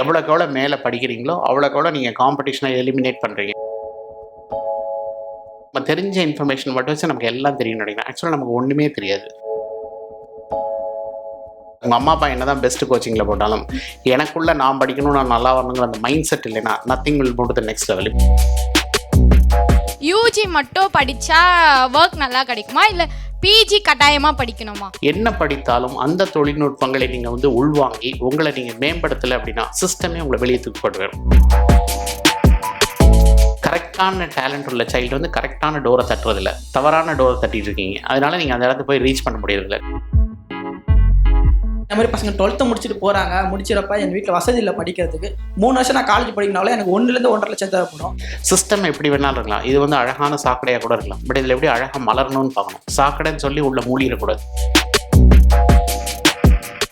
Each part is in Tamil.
எவ்வளோக்கு எவ்வளோ மேலே படிக்கிறீங்களோ அவ்வளோக்கு எவ்வளோ நீங்கள் காம்படிஷனை எலிமினேட் பண்ணுறீங்க. நம்ம தெரிஞ்ச இன்ஃபர்மேஷன் மட்டும் வச்சு நமக்கு எல்லாம் தெரியும் நினைக்கிறேன். ஆக்சுவலாக நமக்கு ஒன்றுமே தெரியாது. உங்கள் அம்மா அப்பா என்ன தான் பெஸ்ட் கோச்சிங்கில் போட்டாலும் எனக்குள்ளே நான் படிக்கணும், நான் நல்லா வரணுங்கிற அந்த மைண்ட் செட் இல்லைன்னா nothing will go to the next level. UG மட்டும் படித்தா ஒர்க் நல்லா கிடைக்குமா, இல்லை பிஜி கட்டாயமாக படிக்கணுமா? என்ன படித்தாலும் அந்த தொழில்நுட்பங்களை நீங்கள் வந்து உள்வாங்கி உங்களை நீங்கள் மேம்படுத்தலை அப்படின்னா சிஸ்டமே உங்களை வெளியே தூக்கி போட்டு வரும். கரெக்டான டேலண்ட் உள்ள சைல்டு வந்து கரெக்டான டோரை தட்டுறதில்ல, தவறான டோரை தட்டிட்டு இருக்கீங்க. அதனால நீங்கள் அந்த இடத்துல போய் ரீச் பண்ண முடியறதில்ல. இந்த மாதிரி பசங்க 12th முடிச்சுட்டு போகிறாங்க. முடிச்சிடப்ப எங்கள் வீட்டில் வசதி இல்லை படிக்கிறதுக்கு. 3 வருஷம் நான் காலேஜ் படிக்கனால எனக்கு 1 to 1.5 லட்சம் தேவைப்படும். சிஸ்டம் எப்படி வேணாலும் இருக்கலாம். இது வந்து அழகான சாக்கடையாக கூட இருக்கலாம். பட் இதில் எப்படி அழகாக மலரணும்னு பார்க்கணும். சாக்கடைன்னு சொல்லி உள்ள மூடிடக்கூடாது.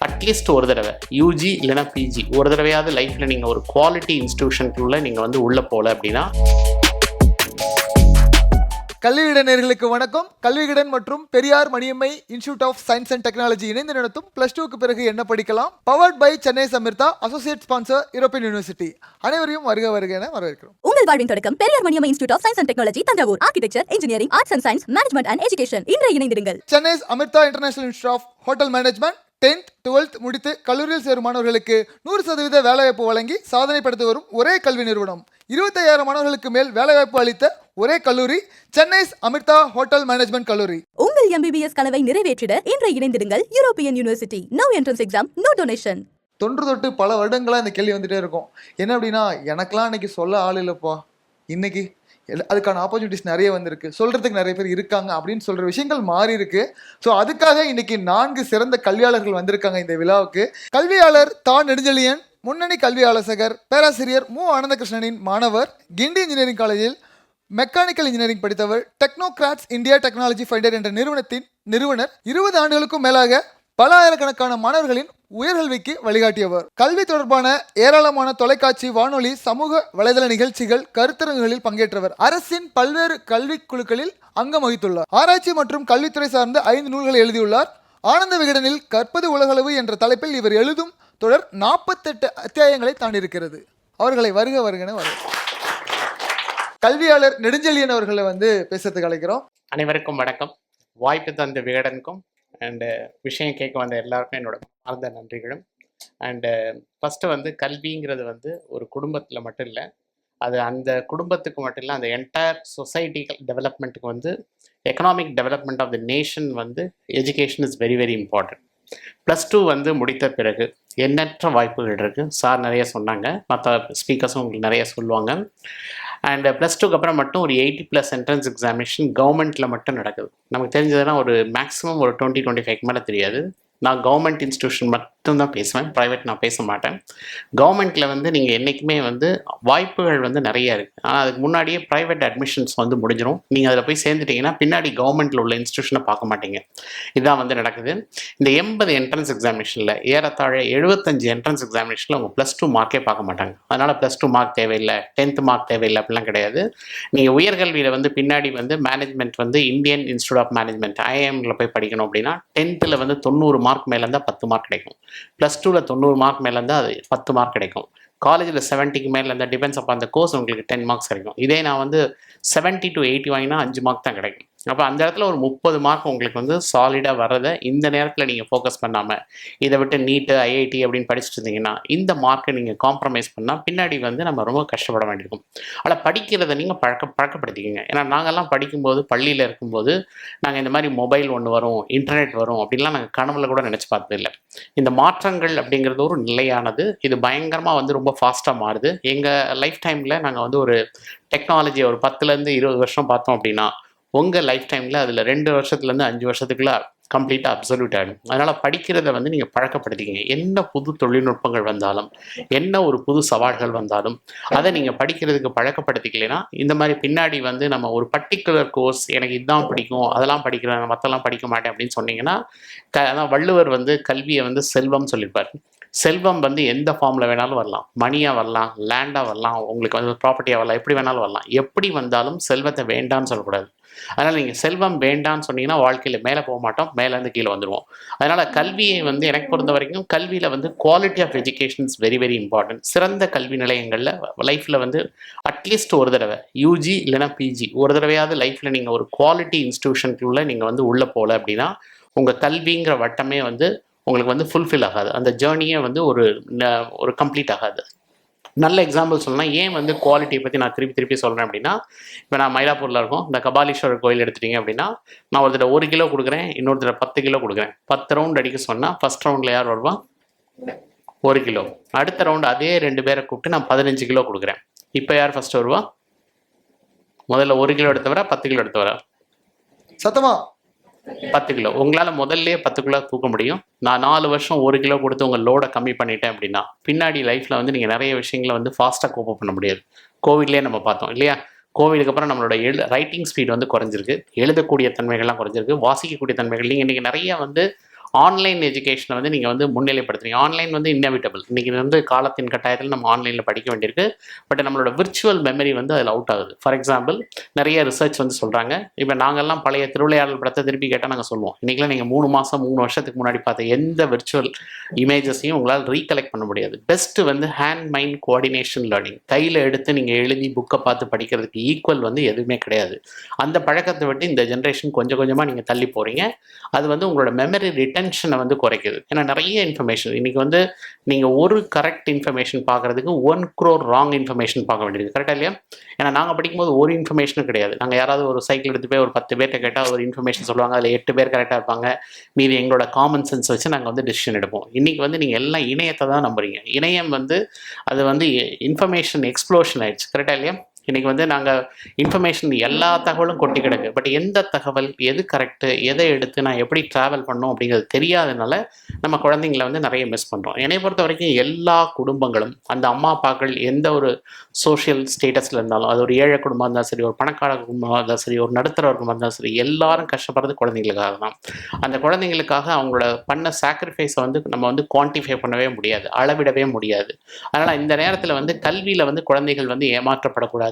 அட்லீஸ்ட் ஒரு தடவை யூஜி இல்லைனா பிஜி ஒரு தடவையாவது லைஃப்பில் நீங்கள் ஒரு குவாலிட்டி இன்ஸ்டிடியூஷனுக்குள்ளே நீங்கள் வந்து உள்ளே போகல அப்படின்னா. கல்விகடன் நேயர்களுக்கு வணக்கம். கல்விகடன் மற்றும் Periyar Maniammai institute of science and technology இணைந்து நடத்தும் +2க்கு பிறகு என்ன படிக்கலாம், powered by Chennai Amrita, associate sponsor European university. அனைவரையும் வருக என வரவேற்கிறோம். உங்கள் வாழ்வின் தொடக்கம் Periyar Maniammai institute of science and technology, Thanjavur. Architecture, engineering, arts and science, management and education. இன்றைய இணைந்திருங்கள். Chennai Amrita international institute of hotel management 10th 12th முடித்து கல்லூரியில் சேரும் மாணவர்களுக்கு 100% வேலைவாய்ப்பு வழங்கி சாதனை படுத்தி வரும் ஒரே கல்வி நிறுவனம். 25,000 மாணவர்களுக்கு மேல் வேலைவாய்ப்பு அளித்த ஒரே கல்லூரி சென்னை அமிர்தா ஹோட்டல் மேனேஜ்மெண்ட் கல்லூரி. உங்கள் MBBS கனவை நிறைவேற்றிட இன்றைய இணைந்திருங்கள் European university. No entrance exam, no donation. தொன்று பல வருடங்களாக இந்த கேள்வி வந்துட்டே இருக்கும். என்ன அப்படின்னா, எனக்கெல்லாம் இன்னைக்கு சொல்ல ஆள் இல்லைப்பா, இன்னைக்கு அதுக்கான ஆப்பர்ச்சுனிட்டிஸ் நிறைய வந்திருக்கு, சொல்றதுக்கு நிறைய பேர் இருக்காங்க அப்படின்னு சொல்ற விஷயங்கள் மாறி இருக்கு. ஸோ அதுக்காக இன்னைக்கு 4 சிறந்த கல்வியாளர்கள் வந்திருக்காங்க இந்த விழாவுக்கு. கல்வியாளர் தா நெடுஞ்செழியன், முன்னணி கல்வி ஆலோசகர், பேராசிரியர் மு ஆனந்தகிருஷ்ணனின் மாணவர், கிண்டி இன்ஜினியரிங் காலேஜில் மெக்கானிக்கல் இன்ஜினியரிங் படித்தவர், டெக்னோகிராட்ஸ் இந்தியா டெக்னாலஜி ஃபைண்டர் என்ற நிறுவனத்தின் நிறுவனர், 20 ஆண்டுகளுக்கும் மேலாக பல ஆயிரக்கணக்கான மாணவர்களின் உயர்கல்விக்கு வழிகாட்டியவர். கல்வி தொடர்பான ஏராளமான தொலைக்காட்சி, வானொலி, சமூக வலைதள நிகழ்ச்சிகள், கருத்தரங்குகளில் பங்கேற்றவர். அரசின் பல்வேறு கல்வி குழுக்களில் அங்கம் வகித்துள்ளார். ஆராய்ச்சி மற்றும் கல்வித்துறை சார்ந்த 5 நூல்களை எழுதியுள்ளார். ஆனந்த விகடனில் கற்பது உலகளவு என்ற தலைப்பில் இவர் எழுதும் தொடர் 48 அத்தியாயங்களை தாண்டியிருக்கிறது. அவர்களை வருகன கல்வியாளர் நெடுஞ்செழியன் அவர்களை பேசுறதுக்கு அழைக்கிறோம். அனைவருக்கும் வணக்கம். வாய்ப்பு தந்த விகடனுக்கும் அண்டு விஷயம் கேட்க வந்த எல்லாருக்கும் என்னோட மறந்த நன்றிகளும். அண்டு ஃபஸ்ட்டு கல்விங்கிறது ஒரு குடும்பத்தில் மட்டும் இல்லை, அது அந்த குடும்பத்துக்கு மட்டும் இல்லை, அந்த என்டையர் சொசைட்டி டெவலப்மெண்ட்டுக்கு economic development of the nation education is very very important. +2 முடித்த பிறகு எண்ணற்ற வாய்ப்புகள் இருக்குது. சார் நிறைய சொன்னாங்க, மற்ற ஸ்பீக்கர்ஸும் உங்களுக்கு நிறைய சொல்லுவாங்க. அண்ட் +2க்கு அப்புறம் மட்டும் ஒரு 80+ என்ட்ரன்ஸ் எக்ஸாமினேஷன் கவர்மெண்ட்டில் மட்டும் நடக்குது. நமக்கு தெரிஞ்சதுன்னா ஒரு மேக்ஸிமம் ஒரு 20-25 மேலே தெரியாது. நான் கவர்மெண்ட் இன்ஸ்டியூஷன் மட்டும்தான் பேசுவேன், ப்ரைவேட் நான் பேச மாட்டேன். கவர்மெண்ட்டில் நீங்கள் என்றைக்குமே வாய்ப்புகள் நிறைய இருக்குது. ஆனால் அதுக்கு முன்னாடியே ப்ரைவேட் அட்மிஷன்ஸ் முடிஞ்சிடும். நீங்கள் அதில் போய் சேர்ந்துட்டிங்கன்னா பின்னாடி கவர்மெண்ட்டில் உள்ள இன்ஸ்டியூஷனை பார்க்க மாட்டீங்க. இதுதான் நடக்குது. இந்த 80 என்ட்ரன்ஸ் எக்ஸாமினேஷனில் ஏறத்தாழ 75 என்ட்ரன்ஸ் எக்ஸாமினேஷனில் அவங்க +2 மார்க்கே பார்க்க மாட்டாங்க. அதனால் +2 மார்க் தேவையில்லை, 10th மார்க் தேவையில்லை அப்படிலாம் கிடையாது. நீங்கள் உயர்கல்வியில் பின்னாடி management Indian institute of management IIMல போய் படிக்கணும் அப்படின்னா 10th 90 மார்க் மேலே இருந்தால் 10 மார்க் கிடைக்கும். +2 90 மார்க் மேலே இருந்தால் அது 10 மார்க் கிடைக்கும். காலேஜில் 70க்கு மேலே இருந்தால் டிபெண்ட்ஸ் அப்போ அந்த கோர்ஸ் உங்களுக்கு 10 மார்க்ஸ் கிடைக்கும். இதே நான் 70 to 80 வாங்கினா 5 மார்க் தான் கிடைக்கும். அப்போ அந்த இடத்துல ஒரு 30 மார்க் உங்களுக்கு சாலிடாக வர்றதை இந்த நேரத்தில் நீங்கள் ஃபோக்கஸ் பண்ணாமல் இதை விட்டு நீட்டு IIT அப்படின்னு படிச்சுட்டு இருந்தீங்கன்னா இந்த மார்க்கை நீங்கள் காம்ப்ரமைஸ் பண்ணால் பின்னாடி நம்ம ரொம்ப கஷ்டப்பட வேண்டியிருக்கும். ஆனால் படிக்கிறத நீங்கள் பழக்கப்படுத்திக்கோங்க. ஏன்னா நாங்கள்லாம் படிக்கும்போது பள்ளியில் இருக்கும்போது நாங்கள் இந்த மாதிரி மொபைல் ஒன்று வரும், இன்டர்நெட் வரும் அப்படின்லாம் நாங்கள் கனவுல கூட நினச்சி பார்த்ததில்லை. இந்த மாற்றங்கள் அப்படிங்கிறது ஒரு நிலையானது. இது பயங்கரமாக ரொம்ப ஃபாஸ்ட்டாக மாறுது. எங்கள் லைஃப் டைமில் நாங்கள் ஒரு டெக்னாலஜியை ஒரு 10 to 20 வருஷம் பார்த்தோம் அப்படின்னா உங்கள் லைஃப் டைமில் அதில் 2 வருஷத்துலேருந்து 5 வருஷத்துக்குள்ள கம்ப்ளீட்டாக அப்சல்யூட் ஆகிடும். அதனால் படிக்கிறத நீங்கள் பழக்கப்படுத்திக்கிங்க. என்ன புது தொழில்நுட்பங்கள் வந்தாலும், என்ன ஒரு புது சவால்கள் வந்தாலும் அதை நீங்கள் படிக்கிறதுக்கு பழக்கப்படுத்திக்கலைன்னா இந்த மாதிரி பின்னாடி நம்ம ஒரு பர்டிகுலர் கோர்ஸ் எனக்கு இதுதான் பிடிக்கும், அதெல்லாம் படிக்கிறேன், மற்றெல்லாம் படிக்க மாட்டேன் அப்படின்னு சொன்னீங்கன்னா அதான் வள்ளுவர் கல்வியை செல்வம் சொல்லியிருப்பார். செல்வம் வந்து எந்த ஃபார்மில் வேணாலும் வரலாம், மணியாக வரலாம், லேண்டாக வரலாம், உங்களுக்கு வந்து ப்ராப்பர்ட்டியாக வரலாம், எப்படி வேணாலும் வரலாம். எப்படி வந்தாலும் செல்வத்தை வேண்டான்னு சொல்லக்கூடாது. அதனால் நீங்கள் செல்வம் வேண்டான்னு சொன்னீங்கன்னா வாழ்க்கையில் மேலே போக மாட்டோம், மேலேருந்து கீழே வந்துடுவோம். அதனால் கல்வியை வந்து எனக்கு பொறுத்த வரைக்கும் கல்வியில் வந்து quality of education is very very important. சிறந்த கல்வி நிலையங்களில் லைஃப்பில் வந்து அட்லீஸ்ட் ஒரு தடவை யூஜி இல்லைனா பிஜி ஒரு தடவையாவது லைஃப்பில் நீங்கள் ஒரு குவாலிட்டி இன்ஸ்டிடியூஷனுக்குள்ளே நீங்கள் வந்து உள்ளே போகல அப்படின்னா உங்கள் கல்விங்கிற வட்டமே வந்து உங்களுக்கு வந்து ஃபுல்ஃபில் ஆகாது. அந்த ஜேர்னியே வந்து ஒரு கம்ப்ளீட் ஆகாது. நல்ல எக்ஸாம்பிள் சொல்லலாம். ஏன் வந்து குவாலிட்டியை பற்றி நான் திருப்பி சொல்கிறேன் அப்படின்னா, இப்போ நான் மயிலாப்பூரில் இருக்கோம், இந்த கபாலீஸ்வரர் கோயில் எடுத்துட்டிங்க அப்படின்னா, நான் ஒரு தடவை 1 கிலோ கொடுக்குறேன், இன்னொரு தடவை 10 கிலோ கொடுக்குறேன். 10 ரவுண்ட் அடிக்க சொன்னால் ஃபஸ்ட் ரவுண்டில் யார் வருவா? 1 கிலோ. அடுத்த ரவுண்டு அதே 2 பேரை கூப்பிட்டு நான் 15 கிலோ கொடுக்குறேன். இப்போ யார் ஃபஸ்ட் வருவா? முதல்ல 1 கிலோ எடுத்தவரா 10 கிலோ எடுத்தவரா? சத்தமா 10 கிலோ. உங்களால் முதல்ல 10 கிலோ தூக்க முடியும். நான் 4 வருஷம் 1 கிலோ கொடுத்து உங்கள் லோடை கம்மி பண்ணிட்டேன் அப்படின்னா பின்னாடி லைஃப்பில் வந்து நீங்கள் நிறைய விஷயங்களை வந்து ஃபாஸ்ட்டாக கோப் பண்ண முடியாது. கோவிட்லேயே நம்ம பார்த்தோம் இல்லையா? கோவிடுக்கு அப்புறம் நம்மளோட ரைட்டிங் ஸ்பீட் வந்து குறைஞ்சிருக்கு, எழுதக்கூடிய தன்மைகள்லாம் குறைஞ்சிருக்கு, வாசிக்கக்கூடிய தன்மைகள். நீங்கள் இன்றைக்கி நிறைய வந்து ஆன்லைன் எஜுகேஷனை வந்து நீங்கள் வந்து முன்னிலைப்படுத்துறீங்க. ஆன்லைன் வந்து இன்னெவிட்டபிள். இன்றைக்கி வந்து காலத்தின் கட்டாயத்தில் நம்ம ஆன்லைனில் படிக்க வேண்டியிருக்கு. பட் நம்மளோட விர்ச்சுவல் மெமரி வந்து அதில் அவுட் ஆகுது. ஃபார் எக்ஸாம்பிள் நிறைய ரிசர்ச் வந்து சொல்கிறாங்க. இப்போ நாங்கள்லாம் பழைய திருவிளையாடல் படத்தை திருப்பி கேட்டால் நாங்கள் சொல்லுவோம், இன்றைக்கெலாம் நீங்கள் 3 மாதம் 3 வருஷத்துக்கு முன்னாடி பார்த்த எந்த விர்ச்சுவல் இமேஜஸையும் உங்களால் ரீகலெக்ட் பண்ண முடியாது. பெஸ்ட்டு வந்து ஹேண்ட் மைண்ட் கோஆர்டினேஷன் லேர்னிங். கையில் எடுத்து நீங்கள் எழுதி புக்கை பார்த்து படிக்கிறதுக்கு ஈக்குவல் வந்து எதுவுமே கிடையாது. அந்த பழக்கத்தை விட்டு இந்த ஜென்ரேஷன் கொஞ்சம் கொஞ்சமாக நீங்கள் தள்ளி போகிறீங்க. அது வந்து உங்களோட மெமரி ரிட்டென்ஷனை வந்து குறைக்குது. ஏன்னா நிறைய இன்ஃபர்மேஷன் இன்றைக்கி வந்து நீங்கள் ஒரு கரெக்ட் இன்ஃபர்மேஷன் பார்க்குறதுக்கு 1 crore ராங் இன்ஃபர்மேஷன் பார்க்க வேண்டியது. கரெக்டாக இல்லையா? ஏன்னா நாங்கள் படிக்கும்போது ஒரு இன்ஃபர்மேஷனும் கிடையாது. நாங்கள் யாராவது ஒரு சைக்கிள் எடுத்து போய் ஒரு 10 பேர்கிட்ட கேட்டால் ஒரு இன்ஃபர்மேஷன் சொல்லுவாங்க, அதில் 8 பேர் கரெக்டாக இருப்பாங்க, மீதி எங்களோட காமன் சென்ஸ் வச்சு நாங்கள் வந்து டிசிஷன் எடுப்போம். இன்றைக்கி வந்து நீங்கள் எல்லாம் இணையத்தை தான் நம்புறீங்க. இணையம் வந்து அது வந்து இன்ஃபர்மேஷன் எக்ஸ்ப்ளோஷன் ஆயிடுச்சு. கரெக்டாக இல்லையா? இன்றைக்கி வந்து நாங்கள் இன்ஃபர்மேஷன் எல்லா தகவலும் கொட்டி கிடக்கு. பட் எந்த தகவல் எது கரெக்டு, எதை எடுத்து நான் எப்படி ட்ராவல் பண்ணோம் அப்படிங்கிறது தெரியாதனால நம்ம குழந்தைங்களை வந்து நிறைய மிஸ் பண்ணுறோம். என்னை பொறுத்த வரைக்கும் எல்லா குடும்பங்களும் அந்த அம்மா அப்பாக்கள் எந்த ஒரு சோஷியல் ஸ்டேட்டஸில் இருந்தாலும், அது ஒரு ஏழை குடும்பமாக இருந்தாலும் சரி, ஒரு பணக்கார குடும்பமாக இருந்தாலும் சரி, ஒரு நடுத்தர குடும்பமாக இருந்தாலும் சரி, எல்லாரும் கஷ்டப்படுறது குழந்தைங்களுக்காக தான். அந்த குழந்தைங்களுக்காக அவங்களோட பண்ண சாக்ரிஃபைஸை வந்து நம்ம வந்து குவான்டிஃபை பண்ணவே முடியாது, அளவிடவே முடியாது. அதனால் இந்த நேரத்தில் வந்து கல்வியில் வந்து குழந்தைகள் வந்து ஏமாற்றப்படக்கூடாது.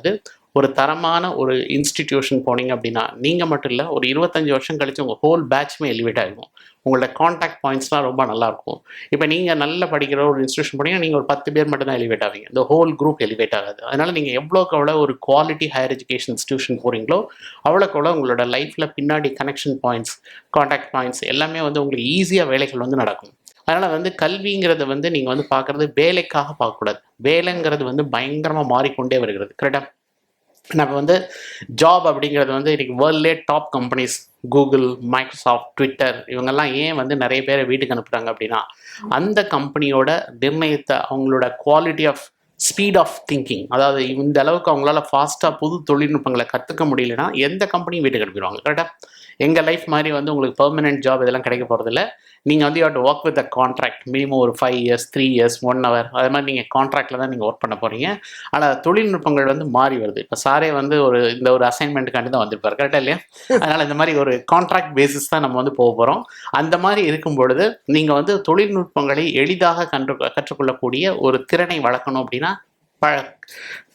ஒரு தரமான ஒரு இன்ஸ்டிடியூஷன் போனீங்க அப்படின்னா நீங்கள் மட்டும் இல்லை, ஒரு 25 வருஷம் கழிச்சு உங்கள் ஹோல் பேட்ச்மே எலிவேட் ஆகிடும். உங்களோட கான்டாக்ட் பாயிண்ட்ஸ்லாம் ரொம்ப நல்லாயிருக்கும். இப்போ நீங்கள் நல்ல படிக்கிற ஒரு இன்ஸ்டியூஷன் போனீங்கன்னா நீங்கள் ஒரு 10 பேர் மட்டும் தான் எலிவேட் ஆவீங்க, இந்த ஹோல் குரூப் எலிவேட் ஆகாது. அதனால் நீங்கள் எவ்வளோக்கு எவ்வளோ ஒரு குவாலிட்டி ஹையர் எஜுகேஷன் இன்ஸ்டியூஷன் போகிறீங்களோ அவ்வளோக்கு எவ்வளோ உங்களோட லைஃப்பில் பின்னாடி கனெக்ஷன் பாயிண்ட்ஸ், கான்டாக்ட் பாயிண்ட்ஸ் எல்லாமே வந்து உங்களுக்கு ஈஸியாக வேலைகள் வந்து நடக்கும். அதனால் வந்து கல்விங்கிறத வந்து நீங்கள் வந்து பார்க்குறது வேலைக்காக பார்க்கக்கூடாது. வேலைங்கிறது வந்து பயங்கரமாக மாறிக்கொண்டே வருகிறது. கரெக்டாக? நம்ம வந்து ஜாப் அப்படிங்கிறது வந்து இன்றைக்கி வேர்ல்ட்லே top companies Google, Microsoft, Twitter இவங்கெல்லாம் ஏன் வந்து நிறைய பேரை வீட்டுக்கு அனுப்புகிறாங்க அப்படின்னா அந்த கம்பெனியோட நிர்ணயித்த அவங்களோட quality of speed of thinking, அதாவது இந்த அளவுக்கு அவங்களால ஃபாஸ்ட்டாக புது தொழில்நுட்பங்களை கற்றுக்க முடியலன்னா எந்த கம்பெனியும் வீட்டுக்கு அனுப்பிடுவாங்க. கரெக்டாக? எங்கள் லைஃப் மாதிரி வந்து உங்களுக்கு பெர்மனெண்ட் ஜாப் இதெல்லாம் கிடைக்க போகிறதில்ல. நீங்கள் வந்து you have to work with a contract. Minimum ஒரு 5 years 3 years 1 hour அது மாதிரி நீங்கள் கான்ட்ராக்டில் தான் நீங்கள் ஒர்க் பண்ண போகிறீங்க. ஆனால் தொழில்நுட்பங்கள் வந்து மாறி வருது. இப்போ சாரே வந்து இந்த ஒரு அசைன்மெண்ட்டுக்காண்டி தான் வந்திருப்பார். கரெக்டாக இல்லையா? அதனால் இந்த மாதிரி ஒரு கான்ட்ராக்ட் பேசிஸ் தான் நம்ம வந்து போக போகிறோம். அந்த மாதிரி இருக்கும் பொழுது நீங்கள் வந்து தொழில்நுட்பங்களை எளிதாக கற்றுக்கொள்ளக்கூடிய ஒரு திறனை வளர்க்கணும் அப்படின்னா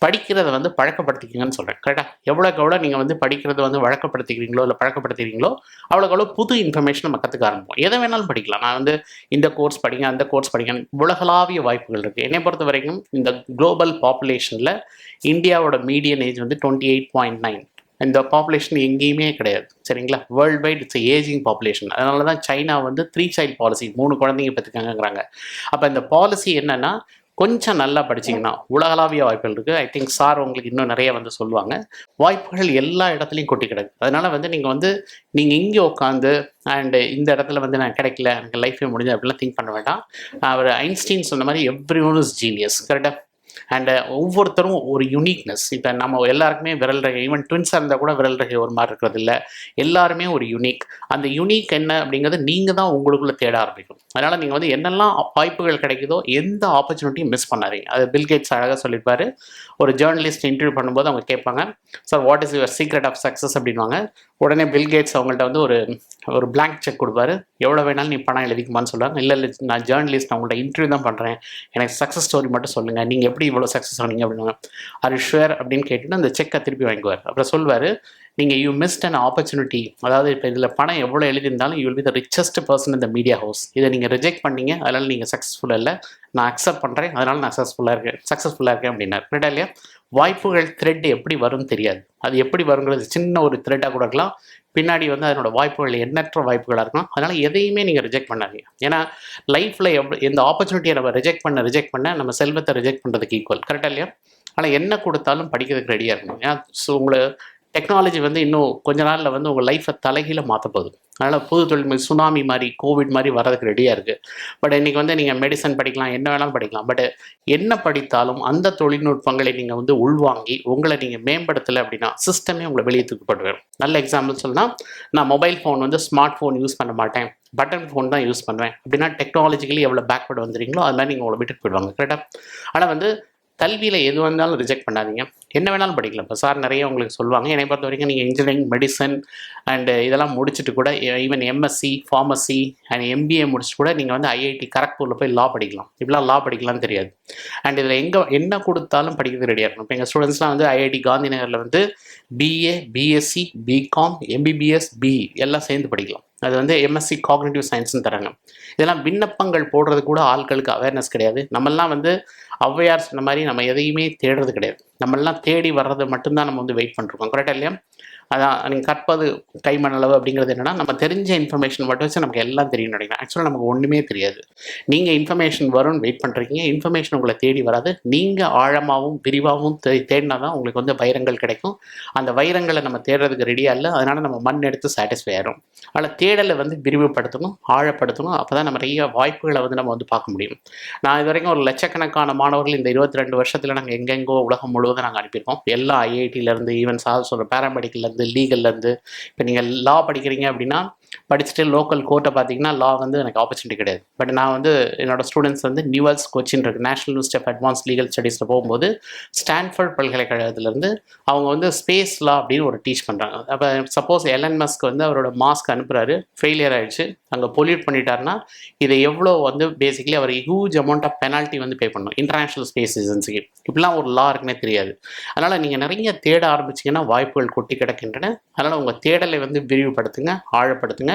படிக்கிறத வந்து பழக்கப்படுத்திக்கிங்கன்னு சொல்கிறேன். கரெக்டாக? எவ்வளோக்கு எவ்வளோ நீங்கள் வந்து படிக்கிறத வந்து வழக்கப்படுத்திக்கிறீங்களோ இல்லை பழக்கப்படுத்திக்கிறீங்களோ அவ்வளோக்கு எவ்வளோ புது இன்ஃபர்மேஷன் நம்ம கற்றுக்க ஆரம்பிப்போம். எதை வேணாலும் படிக்கலாம். நான் வந்து இந்த கோர்ஸ் படிங்க, அந்த கோர்ஸ் படிங்க, உலகளாவிய வாய்ப்புகள் இருக்குது. என்னை பொறுத்த வரைக்கும் இந்த குளோபல் பாப்புலேஷனில் இந்தியாவோட மீடியன் ஏஜ் வந்து 28.9. இந்த பாப்புலேஷன் எங்கேயுமே கிடையாது. சரிங்களா? World wide it's ageing population. அதனால தான் சைனா வந்து 3 child பாலிசி, 3 குழந்தைங்க பெற்றுக்காங்கிறாங்க. அப்போ இந்த பாலிசி என்னென்னா கொஞ்சம் நல்லா படிச்சிங்கன்னா உலகளாவிய வாய்ப்புகள் இருக்குது. ஐ திங்க் சார் உங்களுக்கு இன்னும் நிறைய வந்து சொல்லுவாங்க. வாய்ப்புகள் எல்லா இடத்துலையும் கொட்டி கிடக்கு. அதனால் வந்து நீங்கள் இங்கே உட்காந்து அண்டு இந்த இடத்துல வந்து நான் கிடைக்கல, எனக்கு லைஃபே முடிஞ்சு அப்படிலாம் திங்க் பண்ண வேண்டாம். அவர் ஐன்ஸ்டீன் சொன்ன மாதிரி எவ்ரி ஒன் இஸ் ஜீனியஸ். கரெக்டாக? அண்ட் ஒவ்வொருத்தரும் ஒரு யூனிக்னஸ். இப்போ நம்ம எல்லாருக்குமே விரல் ரகை, ஈவன் ட்வின்ஸாக இருந்தால் கூட விரல் ரகை ஒரு மாதிரி இருக்கிறது இல்லை. எல்லாருமே ஒரு யூனிக். அந்த யூனிக் என்ன அப்படிங்கிறது நீங்கள் தான் உங்களுக்குள்ளே தேட ஆரம்பிக்கும். அதனால் நீங்கள் வந்து என்னெல்லாம் வாய்ப்புகள் கிடைக்குதோ எந்த ஆப்பர்ச்சுனிட்டியும் மிஸ் பண்ணாதீங்க. அது பில்கேட்ஸ் அழகாக சொல்லியிருப்பாரு. ஒரு ஜேர்னலிஸ்ட் இன்டர்வியூ பண்ணும்போது அவங்க கேட்பாங்க, sir what is your secret of success அப்படின்வாங்க. உடனே பில்கேட்ஸ் அவங்கள்ட்ட வந்து ஒரு blank செக் கொடுப்பாரு. எவ்வளோ வேணாலும் நீ பணம் எழுதிக்குமான்னு சொல்லுவாங்க. இல்லை நான் ஜேர்னலிஸ்ட், நான் உங்கள்ட்ட இன்டர்வியூ தான் பண்ணுறேன், எனக்கு சக்ஸஸ் ஸ்டோரி மட்டும் சொல்லுங்கள், நீங்கள் எப்படி இவ்வளோ சக்ஸஸ் ஆனீங்க அப்படின்னாங்க. ஆர் யூ ஷுவர் அப்படின்னு கேட்டுட்டு அந்த செக்கை திருப்பி வாங்குவார். அப்புறம் சொல்வார், நீங்கள் யூ மிஸ்ட் அன் ஆப்பர்ச்சுனிட்டி. அதாவது இப்போ இதில் பணம் எவ்வளோ எழுதியிருந்தாலும் you will be the richest person இந்த மீடியா ஹவுஸ். இதை நீங்கள் ரிஜெக்ட் பண்ணீங்க, அதனால் நீங்கள் சக்ஸஸ்ஃபுல்லாக இல்லை. நான் அக்செப்ட் பண்ணுறேன், அதனால் நான் சக்ஸஸ்ஃபுல்லாக இருக்கேன் அப்படின்னார். கரெக்டாக இல்லையா? வாய்ப்புகள் த்ரெட் எப்படி வரும்னு தெரியாது. அது எப்படி வருங்கிறது சின்ன ஒரு த்ரெட்டாக கூட இருக்கலாம், பின்னாடி வந்து அதனோட வாய்ப்புகள் எண்ணற்ற வாய்ப்புகளாக இருக்கலாம். அதனால் எதையுமே நீங்கள் ரிஜெக்ட் பண்ணாதீங்க. ஏன்னா லைஃப்பில் எந்த ஆப்பர்ச்சுனிட்டியை நம்ம ரிஜெக்ட் பண்ண நம்ம செல்வத்தை ரிஜெக்ட் பண்ணுறதுக்கு ஈக்குவல். கரெக்டாக இல்லையா? ஆனால் என்ன கொடுத்தாலும் படிக்கிறதுக்கு ரெடியாக இருக்கணும். ஏன்னா உங்களை டெக்னாலஜி வந்து இன்னும் கொஞ்ச நாளில் வந்து உங்கள் லைஃப்பை தலைகீழ மாற்ற போகுது. அதனால் புது தொழில் சுனாமி மாதிரி, கோவிட் மாதிரி வர்றதுக்கு ரெடியாக இருக்குது. பட் இன்றைக்கி வந்து நீங்கள் மெடிசன் படிக்கலாம், என்ன வேணாலும் படிக்கலாம். பட் என்ன படித்தாலும் அந்த தொழில்நுட்பங்களை நீங்கள் வந்து உள்வாங்கி உங்களை நீங்கள் மேம்படுத்தலை அப்படின்னா சிஸ்டமே உங்களை வெளியே தூக்கப்பட்டு வரும். நல்ல எக்ஸாம்பிள் சொன்னால், நான் மொபைல் ஃபோன் வந்து ஸ்மார்ட் ஃபோன் யூஸ் பண்ண மாட்டேன், பட்டன் ஃபோன் தான் யூஸ் பண்ணுவேன் அப்படின்னா டெக்னாலஜிக்கலி எவ்வளோ பேக்வர்டு வந்துடுறீங்களோ அது மாதிரி நீங்கள் உங்களை விட்டுட்டு போயிடுவாங்க. கரெக்டாக? ஆனால் வந்து கல்வியில் எது வந்தாலும் ரிஜெக்ட் பண்ணாதீங்க. என்ன வேணாலும் படிக்கலாம். இப்போ சார் நிறைய உங்களுக்கு சொல்லுவாங்க. என்னை பொறுத்த வரைக்கும் நீங்கள் இன்ஜினியரிங், மெடிசன் அண்டு இதெல்லாம் முடிச்சுட்டு கூட, even MSc, pharmacy and MBA முடிச்சுட்டு கூட நீங்கள் வந்து ஐஐடி கரக்பூரில் போய் லா படிக்கலாம். இப்படிலாம் லா படிக்கலாம்னு தெரியாது. அண்ட் இதில் என்ன கொடுத்தாலும் படிக்கிறது ரெடியாக இருக்கணும். இப்போ எங்கள் ஸ்டூடெண்ட்ஸ்லாம் வந்து ஐஐடி காந்தி நகரில் வந்து BA, BSc, BCom, MBBS, BE எல்லாம் சேர்ந்து படிக்கலாம். அது வந்து எம்எஸ்சி காக்னிட்டிவ் சயின்ஸ்னு தராங்க. இதெல்லாம் விண்ணப்பங்கள் போடுறது கூட ஆட்களுக்கு அவேர்னஸ் கிடையாது. நம்மெல்லாம் வந்து ஔவையார் சொன்ன மாதிரி நம்ம எதையுமே தேடுறது கிடையாது. நம்மளாம் தேடி வர்றது மட்டும்தான் நம்ம வந்து வெயிட் பண்ணிருக்கோம். கரெக்டாக இல்லையா? அதான் நீங்கள் கற்பது கைமணளவு அப்படிங்கிறது என்னென்னா, நம்ம தெரிஞ்ச இன்ஃபர்மேஷன் மட்டும் வச்சு நமக்கு எல்லாம் தெரியும்னு நினைக்கிறேன். ஆக்சுவலாக நமக்கு ஒன்றுமே தெரியாது. நீங்கள் இன்ஃபர்மேஷன் வரும்னு வெயிட் பண்ணுறீங்க, இன்ஃபர்மேஷன் உங்களை தேடி வராது. நீங்கள் ஆழமாகவும் விரிவாகவும் தேடினா தான் உங்களுக்கு வந்து வைரங்கள் கிடைக்கும். அந்த வைரங்களை நம்ம தேடுறதுக்கு ரெடியாக இல்லை. அதனால் நம்ம மண் எடுத்து சாட்டிஸ்ஃபை ஆகிடும். அதில் தேடலை வந்து விரிவுபடுத்தணும், ஆழப்படுத்தணும். அப்போ தான் நம்ம நிறைய வாய்ப்புகளை வந்து நம்ம வந்து பார்க்க முடியும். நான் இது வரைக்கும் ஒரு லட்சக்கணக்கான மாணவர்கள் இந்த 22 வருஷத்தில் நாங்கள் எங்கெங்கோ உலகம் முழுவதும் நாங்கள் அனுப்பியிருக்கோம். எல்லா ஐஐடியிலேருந்து, ஈவன் சார் சொல்கிற பேராமெடிக்கல்லேருந்து, லீகல்லேருந்து. இப்போ நீங்கள் லா படிக்கிறீங்க அப்படின்னா படிச்சுட்டு லோக்கல் கோர்ட்டை பார்த்தீங்கன்னா லா வந்து எனக்கு ஆப்பர்ச்சுனிட்டி கிடையாது. பட் நான் வந்து என்னோடய ஸ்டூடெண்ட்ஸ் வந்து நியூவல்ஸ் கொச்சின் இருக்குது, national university of advance legal ஸ்டடீஸில் போகும்போது ஸ்டான்ஃபோர்ட் பல்கலைக்கழகத்திலேருந்து அவங்க வந்து ஸ்பேஸ் லா அப்படின்னு ஒரு டீச் பண்ணுறாங்க. அப்போ சப்போஸ் எலன் மஸ்க் வந்து அவரோட மாஸ்க் அனுப்புகிறாரு, ஃபெயிலியர் ஆகிடுச்சு, அங்கே பொல்யூட் பண்ணிட்டாருன்னா இதை எவ்வளோ வந்து பேசிக்கலி அவர் ஹியூஜ் அமௌண்ட் ஆஃப் பெனால்ட்டி வந்து பே பண்ணணும் இன்டர்நேஷ்னல் ஸ்பேஸ் ஏஜென்சிக்கு. இப்படிலாம் ஒரு லா இருக்குன்னே தெரியாது. அதனால் நீங்கள் நிறைய தேட ஆரம்பிச்சிங்கன்னா வாய்ப்புகள் கொட்டி கிடக்கின்றன. அதனால் உங்கள் தேடலை வந்து விரிவுபடுத்துங்க, ஆழப்படுத்துங்க.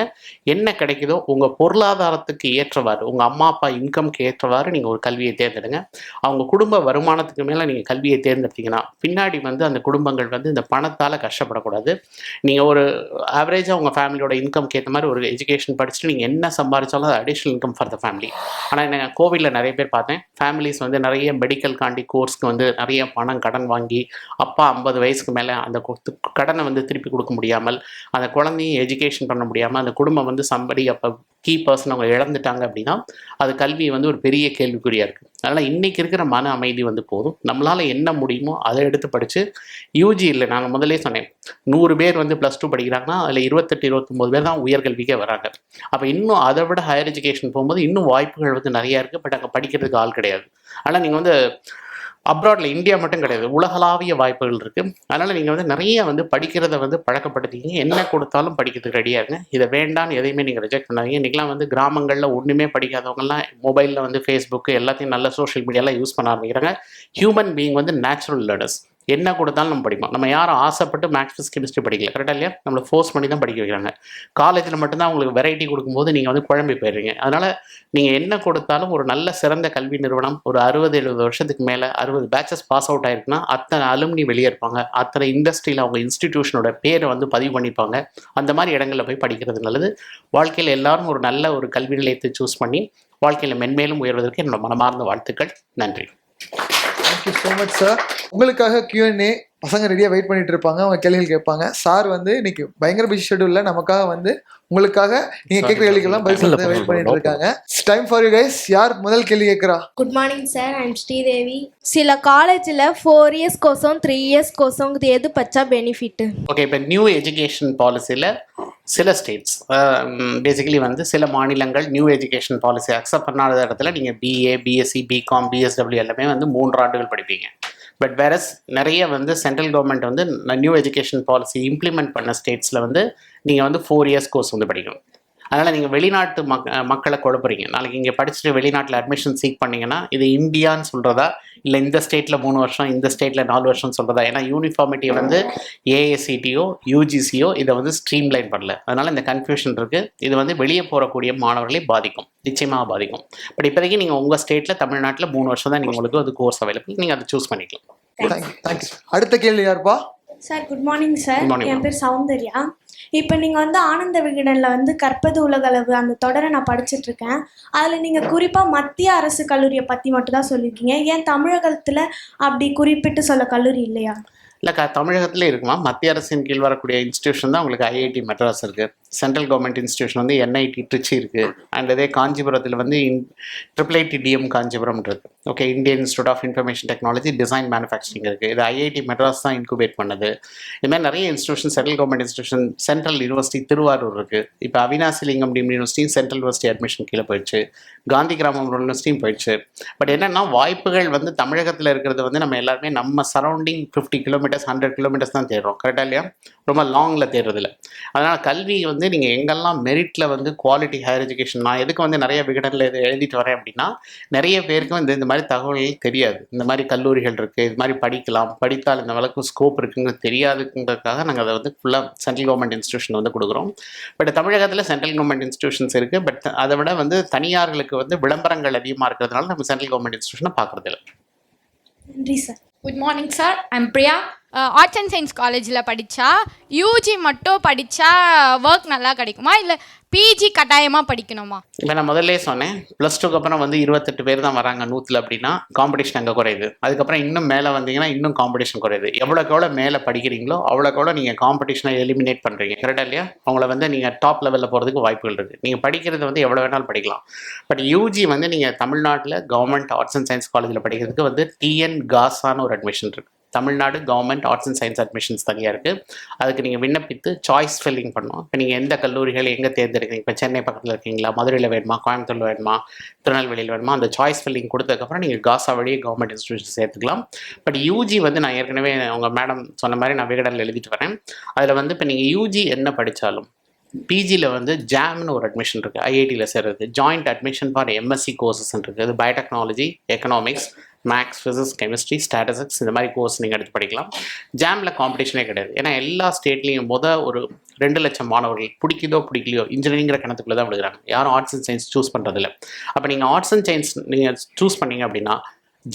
என்ன கிடைக்குதோ உங்கள் பொருளாதாரத்துக்கு ஏற்றவாறு, உங்கள் அம்மா அப்பா இன்கம்க்கு ஏற்றவாறு நீங்கள் ஒரு கல்வியை தேர்ந்தெடுங்க. அவங்க குடும்ப வருமானத்துக்கு மேலே நீங்கள் கல்வியை தேர்ந்தெடுத்தீங்கன்னா பின்னாடி வந்து அந்த குடும்பங்கள் வந்து இந்த பணத்தால் கஷ்டப்படக்கூடாது. நீங்கள் ஒரு ஆவரேஜாக உங்கள் ஃபேமிலியோட இன்கம்க்கு ஏற்ற மாதிரி ஒரு எஜுகேஷன் படிச்சுட்டு நீங்கள் என்ன சம்பாதிச்சாலும் அது additional income for the family. ஆனால் நான் கோவிடில் நிறைய பேர் பார்த்தேன், ஃபேமிலிஸ் வந்து நிறைய மெடிக்கல் காண்டி கோர்ஸ்க்கு வந்து நிறைய பணம் கடன் வாங்கி அப்பா 50 வயசுக்கு மேலே அந்த கடனை வந்து திருப்பி கொடுக்க முடியாமல், அந்த குழந்தையும் எஜுகேஷன் பண்ண முடியாமல் அந்த குடும்பம் வந்து சம்படி அப்போ கீ பர்சன் அவங்க இழந்துட்டாங்க அப்படின்னா அது கல்வி வந்து ஒரு பெரிய கேள்விக்குறியாக இருக்குது. அதனால் இன்றைக்கி இருக்கிற மன அமைதி வந்து போதும். நம்மளால் என்ன முடியுமோ அதை எடுத்து படித்து யூஜி இல்லை, நான் முதலே சொன்னேன் 100 பேர் வந்து +2 படிக்கிறாங்கன்னா அதில் 28-29 பேர் தான் உயர்கல்விக்கே வராங்க. அப்போ இன்னும் அதை விட ஹையர் எஜுகேஷன் போகும்போது இன்னும் வாய்ப்புகள் வந்து நிறையா இருக்குது. பட் அங்கே படிக்கிறதுக்கு ஆள் கிடையாது. ஆனால் நீங்கள் வந்து அப்ராடில், இந்தியா மட்டும் கிடையாது, உலகளாவிய வாய்ப்புகள் இருக்குது. அதனால் நீங்கள் வந்து நிறைய வந்து படிக்கிறத வந்து பழக்கப்படுத்திக்கிங்க. என்ன கொடுத்தாலும் படிக்கிறதுக்கு ரெடியாக இருங்க. இதை வேண்டான்னு எதையுமே நீங்கள் ரிஜெக்ட் பண்ணாதீங்க. இன்றைக்கெலாம் வந்து கிராமங்களில் ஒன்றுமே படிக்காதவங்கலாம் மொபைலில் வந்து ஃபேஸ்புக்கு எல்லாத்தையும் நல்ல சோஷியல் மீடியாலாம் யூஸ் பண்ண ஆரம்பிக்கிறாங்க. ஹியூமன் பீயிங் வந்து நேச்சுரல் லேர்னர்ஸ். என்ன கொடுத்தாலும் நம்ம படிப்போம். நம்ம யாரும் ஆசைப்பட்டு மேக்ஸ், ஃபிசிக்ஸ், கெமிஸ்ட்ரி படிக்கல. கரெக்டாக இல்லையா? நம்மளை ஃபோர்ஸ் பண்ணி தான் படிக்க வைக்கிறாங்க. காலேஜில் மட்டும்தான் உங்களுக்கு வெரைட்டி கொடுக்கும்போது நீங்கள் வந்து குழம்பி போயிடுறீங்க. அதனால் நீங்கள் என்ன கொடுத்தாலும் ஒரு நல்ல சிறந்த கல்வி நிறுவனம் ஒரு 60-70 வருஷத்துக்கு மேலே 60 பேச்சஸ் பாஸ் அவுட் ஆயிருக்குன்னா அத்தனை அலுமினி வெளியே இருப்பாங்க. அத்தனை இண்டஸ்ட்ரியில் அவங்க இன்ஸ்டிடியூஷனோட பேரை வந்து பதிவு பண்ணிப்பாங்க. அந்த மாதிரி இடங்களில் போய் படிக்கிறது நல்லது. வாழ்க்கையில் எல்லாரும் ஒரு நல்ல ஒரு கல்வி நிலையத்தை சூஸ் பண்ணி வாழ்க்கையில் மென்மேலும் உயர்வதற்கு என்னோட மனமார்ந்த வாழ்த்துக்கள். நன்றி. Thank you so much sir. உங்களுக்காக Q&A பசங்க ரெடியாக வெயிட் பண்ணிட்டு இருப்பாங்க, அவங்க கேள்விகள் கேட்பாங்க. சார் வந்து இன்னைக்கு பயங்கர பிஸி ஷெட்யூலில் நமக்காக வந்து உங்களுக்காக நீங்கள் கேட்குற கேள்விகள்லாம் பதில் சொல்ல வெயிட் பண்ணிட்டு இருக்காங்க. Time for you guys. யார் முதல் கேள்வி கேட்குறா? Good morning sir, I'm Sridevi. சில காலேஜில் 4 இயர்ஸ் கோர்ஸும் 3 இயர்ஸ் கோர்ஸும் எது பச்சா பெனிஃபிட்டு? ஓகே, இப்போ நியூ எஜுகேஷன் பாலிசியில் சில ஸ்டேட்ஸ் பேசிக்கலி வந்து சில மாநிலங்கள் நியூ எஜுகேஷன் பாலிசி அக்செப்ட் பண்ணாத இடத்துல நீங்கள் பிஏ, பிஎஸ்சி, பிகாம், பிஎஸ்டபிள்யூ எல்லாமே வந்து 3 ஆண்டுகள் படிப்பீங்க. பட் வேறஸ் நிறைய வந்து சென்ட்ரல் கவர்மெண்ட் வந்து நியூ எஜுகேஷன் பாலிசி இம்ப்ளிமெண்ட் பண்ண ஸ்டேட்ஸில் வந்து நீங்கள் வந்து 4 இயர்ஸ் கோர்ஸ் வந்து படிக்கணும். அதனால் நீங்கள் வெளிநாட்டு மக்களை குழப்பறீங்க. நாளைக்கு இங்கே படிச்சுட்டு வெளிநாட்டில் அட்மிஷன் சீக் பண்ணிங்கன்னா இது இந்தியான்னு சொல்கிறதா, இல்லை இந்த ஸ்டேட்டில் 3 வருஷம், இந்த ஸ்டேட்டில் 4 வருஷம் சொல்கிறதா? ஏன்னா யூனிஃபார்மிட்டியை வந்து ஏஐசிடியோ யூஜிசியோ இதை வந்து ஸ்ட்ரீம்லைன் பண்ணல. அதனால் இந்த கன்ஃபியூஷன் இருக்குது. இது வந்து வெளியே போகக்கூடிய மாணவர்களை பாதிக்கும், நிச்சயமாக பாதிக்கும். பட் இப்போதைக்கு நீங்கள் உங்கள் ஸ்டேட்டில் தமிழ்நாட்டில் 3 வருஷம் தான் நீங்கள் உங்களுக்கு அது கோர்ஸ் அவைலபிள், நீங்கள் அதை சூஸ் பண்ணிக்கலாம். தேங்க்யூ. அடுத்த கேள்வி யாருப்பா? Sir good morning sir, Good morning, என் பேர் சௌந்தர்யா. இப்போ நீங்கள் வந்து ஆனந்த விகடனில் வந்து கற்பது உலகளவு அந்த தொடரை நான் படிச்சுட்ருக்கேன். அதில் நீங்கள் குறிப்பாக மத்திய அரசு கல்லூரியை பற்றி மட்டும் தான் சொல்லியிருக்கீங்க. ஏன் தமிழகத்தில் அப்படி குறிப்பிட்டு சொல்ல கல்லூரி இல்லையா? இல்லை தமிழகத்திலே இருக்குமா? மத்திய அரசின் கீழ் வரக்கூடிய இன்ஸ்டியூஷன் தான் உங்களுக்கு ஐஐடி மெட்ராஸ் இருக்குது. சென்ட்ரல் கவர்மெண்ட் இன்ஸ்டியூஷன் வந்து என்ஐடி ட்ரிச்சி இருக்குது. அண்ட் இதே காஞ்சிபுரத்தில் வந்து IIIT காஞ்சிபுரம் இருக்குது. Okay, Indian institute of information technology design manufacturing இருக்குது. இது ஐஐடி மெட்ராஸ் தான் இன்குபேட் பண்ணது. இதுமாதிரி நிறைய institution, central government institution, central university Thiruvarur இருக்குது. இப்போ Avinashilingam deemed university central university admission கீழே போயிடுச்சு. காந்தி கிராமம் யூனிவர்சிட்டியும் போயிடுச்சு. பட் என்னென்னா வாய்ப்புகள் வந்து தமிழகத்தில் இருக்கிறது வந்து நம்ம எல்லாருமே நம்ம சரௌண்டிங் 50 கிலோமீட்டர்ஸ் 100 கிலோமீட்டர்ஸ் தான் தேடுறோம். கரெக்டாக இல்லையா? ரொம்ப லாங்கில் தேடுறதில்ல. அதனால் கல்வி வந்து நீங்கள் எங்கெல்லாம் மெரிட்டில் வந்து குவாலிட்டி ஹையர் எஜுகேஷன், நான் எதுக்கு வந்து நிறைய விகடனில் இது எழுதிட்டு வரேன் அப்படின்னா, நிறைய பேருக்கு வந்து இந்த மாதிரி தகவல்கள் தெரியாது. இந்த மாதிரி கல்லூரிகள் இருக்குது, இது மாதிரி படிக்கலாம், படித்தால் இந்த அளவுக்கு ஸ்கோப் இருக்குங்கிறது தெரியாதுங்கிறதுக்காக நாங்கள் அதை வந்து ஃபுல்லாக சென்ட்ரல் கவர்மெண்ட் இன்ஸ்டியூஷன் வந்து கொடுக்குறோம். பட் தமிழகத்தில் சென்ட்ரல் கவர்மெண்ட் இன்ஸ்டியூஷன்ஸ் இருக்குது. பட் அதை விட வந்து தனியார்களுக்கு வந்து விளம்பரங்கள் அதிகமாக இருக்கிறதுனால நம்ம சென்ட்ரல் கவர்மெண்ட் இன்ஸ்டியூஷனை பார்க்குறதில்ல. நன்றி sir. Good morning sir, I'm Priya. Arts and science காலேஜில் படித்தா யூஜி மட்டும் படித்தா ஒர்க் நல்லா கிடைக்குமா, இல்லை பிஜி கட்டாயமாக படிக்கணுமா? இப்போ நான் முதல்ல சொன்னேன், +2க்கு அப்புறம் வந்து 28 பேர் தான் வராங்க 100 அப்படின்னா காம்படிஷன் அங்கே குறையுது. அதுக்கப்புறம் இன்னும் மேலே வந்தீங்கன்னா இன்னும் காம்படிஷன் குறையுது. எவ்வளோக்கு எவ்வளோ மேலே படிக்கிறீங்களோ அவ்வளோக்கு எவ்வளோ நீங்கள் காம்படிஷனை எலிமினேட் பண்ணுறீங்க. கரெக்டாக இல்லையா? அவங்கள வந்து நீங்கள் டாப் லெவலில் போகிறதுக்கு வாய்ப்புகள் இருக்குது. நீங்கள் படிக்கிறது வந்து எவ்வளோ வேணாலும் படிக்கலாம். பட் யூஜி வந்து நீங்கள் தமிழ்நாட்டில் கவர்மெண்ட் ஆர்ட்ஸ் அண்ட் சயின்ஸ் காலேஜில் படிக்கிறதுக்கு வந்து TN-GASAன்னு ஒரு அட்மிஷன் இருக்குது. Tamil Nadu government arts and science admissions தனியாக இருக்குது. அதுக்கு நீங்கள் விண்ணப்பித்து சாய்ஸ் ஃபில்லிங் பண்ணணும். இப்போ நீங்கள் எந்த கல்லூரிகள் எங்கே தேர்ந்தெடுக்கிறீங்க, இப்போ சென்னை பக்கத்தில் இருக்கீங்களா, மதுரையில் வேணுமா, கோயம்புத்தூரில் வேணுமா, திருநெல்வேலியில் வேணுமா, அந்த சாய்ஸ் ஃபில்லிங் கொடுத்ததுக்கப்புறம் நீங்கள் காசா வழியே கவர்மெண்ட் இன்ஸ்டியூஷன் சேர்த்துக்கலாம். பட் யூஜி வந்து நான் ஏற்கனவே உங்கள் மேடம் சொன்ன மாதிரி நான் விகடனில் எழுதிட்டு வரேன். அதில் வந்து இப்போ நீங்கள் யூஜி என்ன படித்தாலும் பிஜியில் வந்து ஜாம்னு ஒரு அட்மிஷன் இருக்குது. ஐஐடியில் சேர்றது joint admission for MSc courses இருக்குது. அது biotechnology, economics, maths, physics, chemistry, statistics இந்த மாதிரி கோர்ஸ் நீங்கள் எடுத்து படிக்கலாம். ஜாமில் காம்படிஷனே கிடையாது. ஏன்னா எல்லா ஸ்டேட்லேயும் ஒரு 2 லட்சம் மாணவர்கள் பிடிக்குதோ பிடிக்கலையோ இன்ஜினியரிங்கிற கணத்துக்குள்ளே தான் விடுகிறாங்க. யாரும் ஆர்ட்ஸ் அண்ட் சயின்ஸ் சூஸ் பண்ணுறதில்ல. அப்போ நீங்கள் ஆர்ட்ஸ் அண்ட் சயின்ஸ் நீங்கள் சூஸ் பண்ணீங்க அப்படின்னா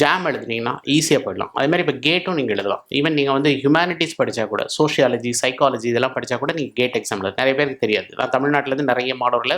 ஜாம் எழுதுனீங்கன்னா ஈஸியாக போயிடலாம். அதேமாதிரி இப்போ கேட்டும் நீங்கள் எழுதலாம். ஈவன் நீங்கள் வந்து ஹியூமனிட்டிஸ் படித்தா கூட, சோஷியாலஜி, சைக்காலஜி இதெல்லாம் படித்தா கூட நீங்கள் கேட் எக்ஸாம் எழுது. நிறைய பேருக்கு தெரியாது. நான் தமிழ்நாட்டிலேருந்து நிறைய மாணவர்களை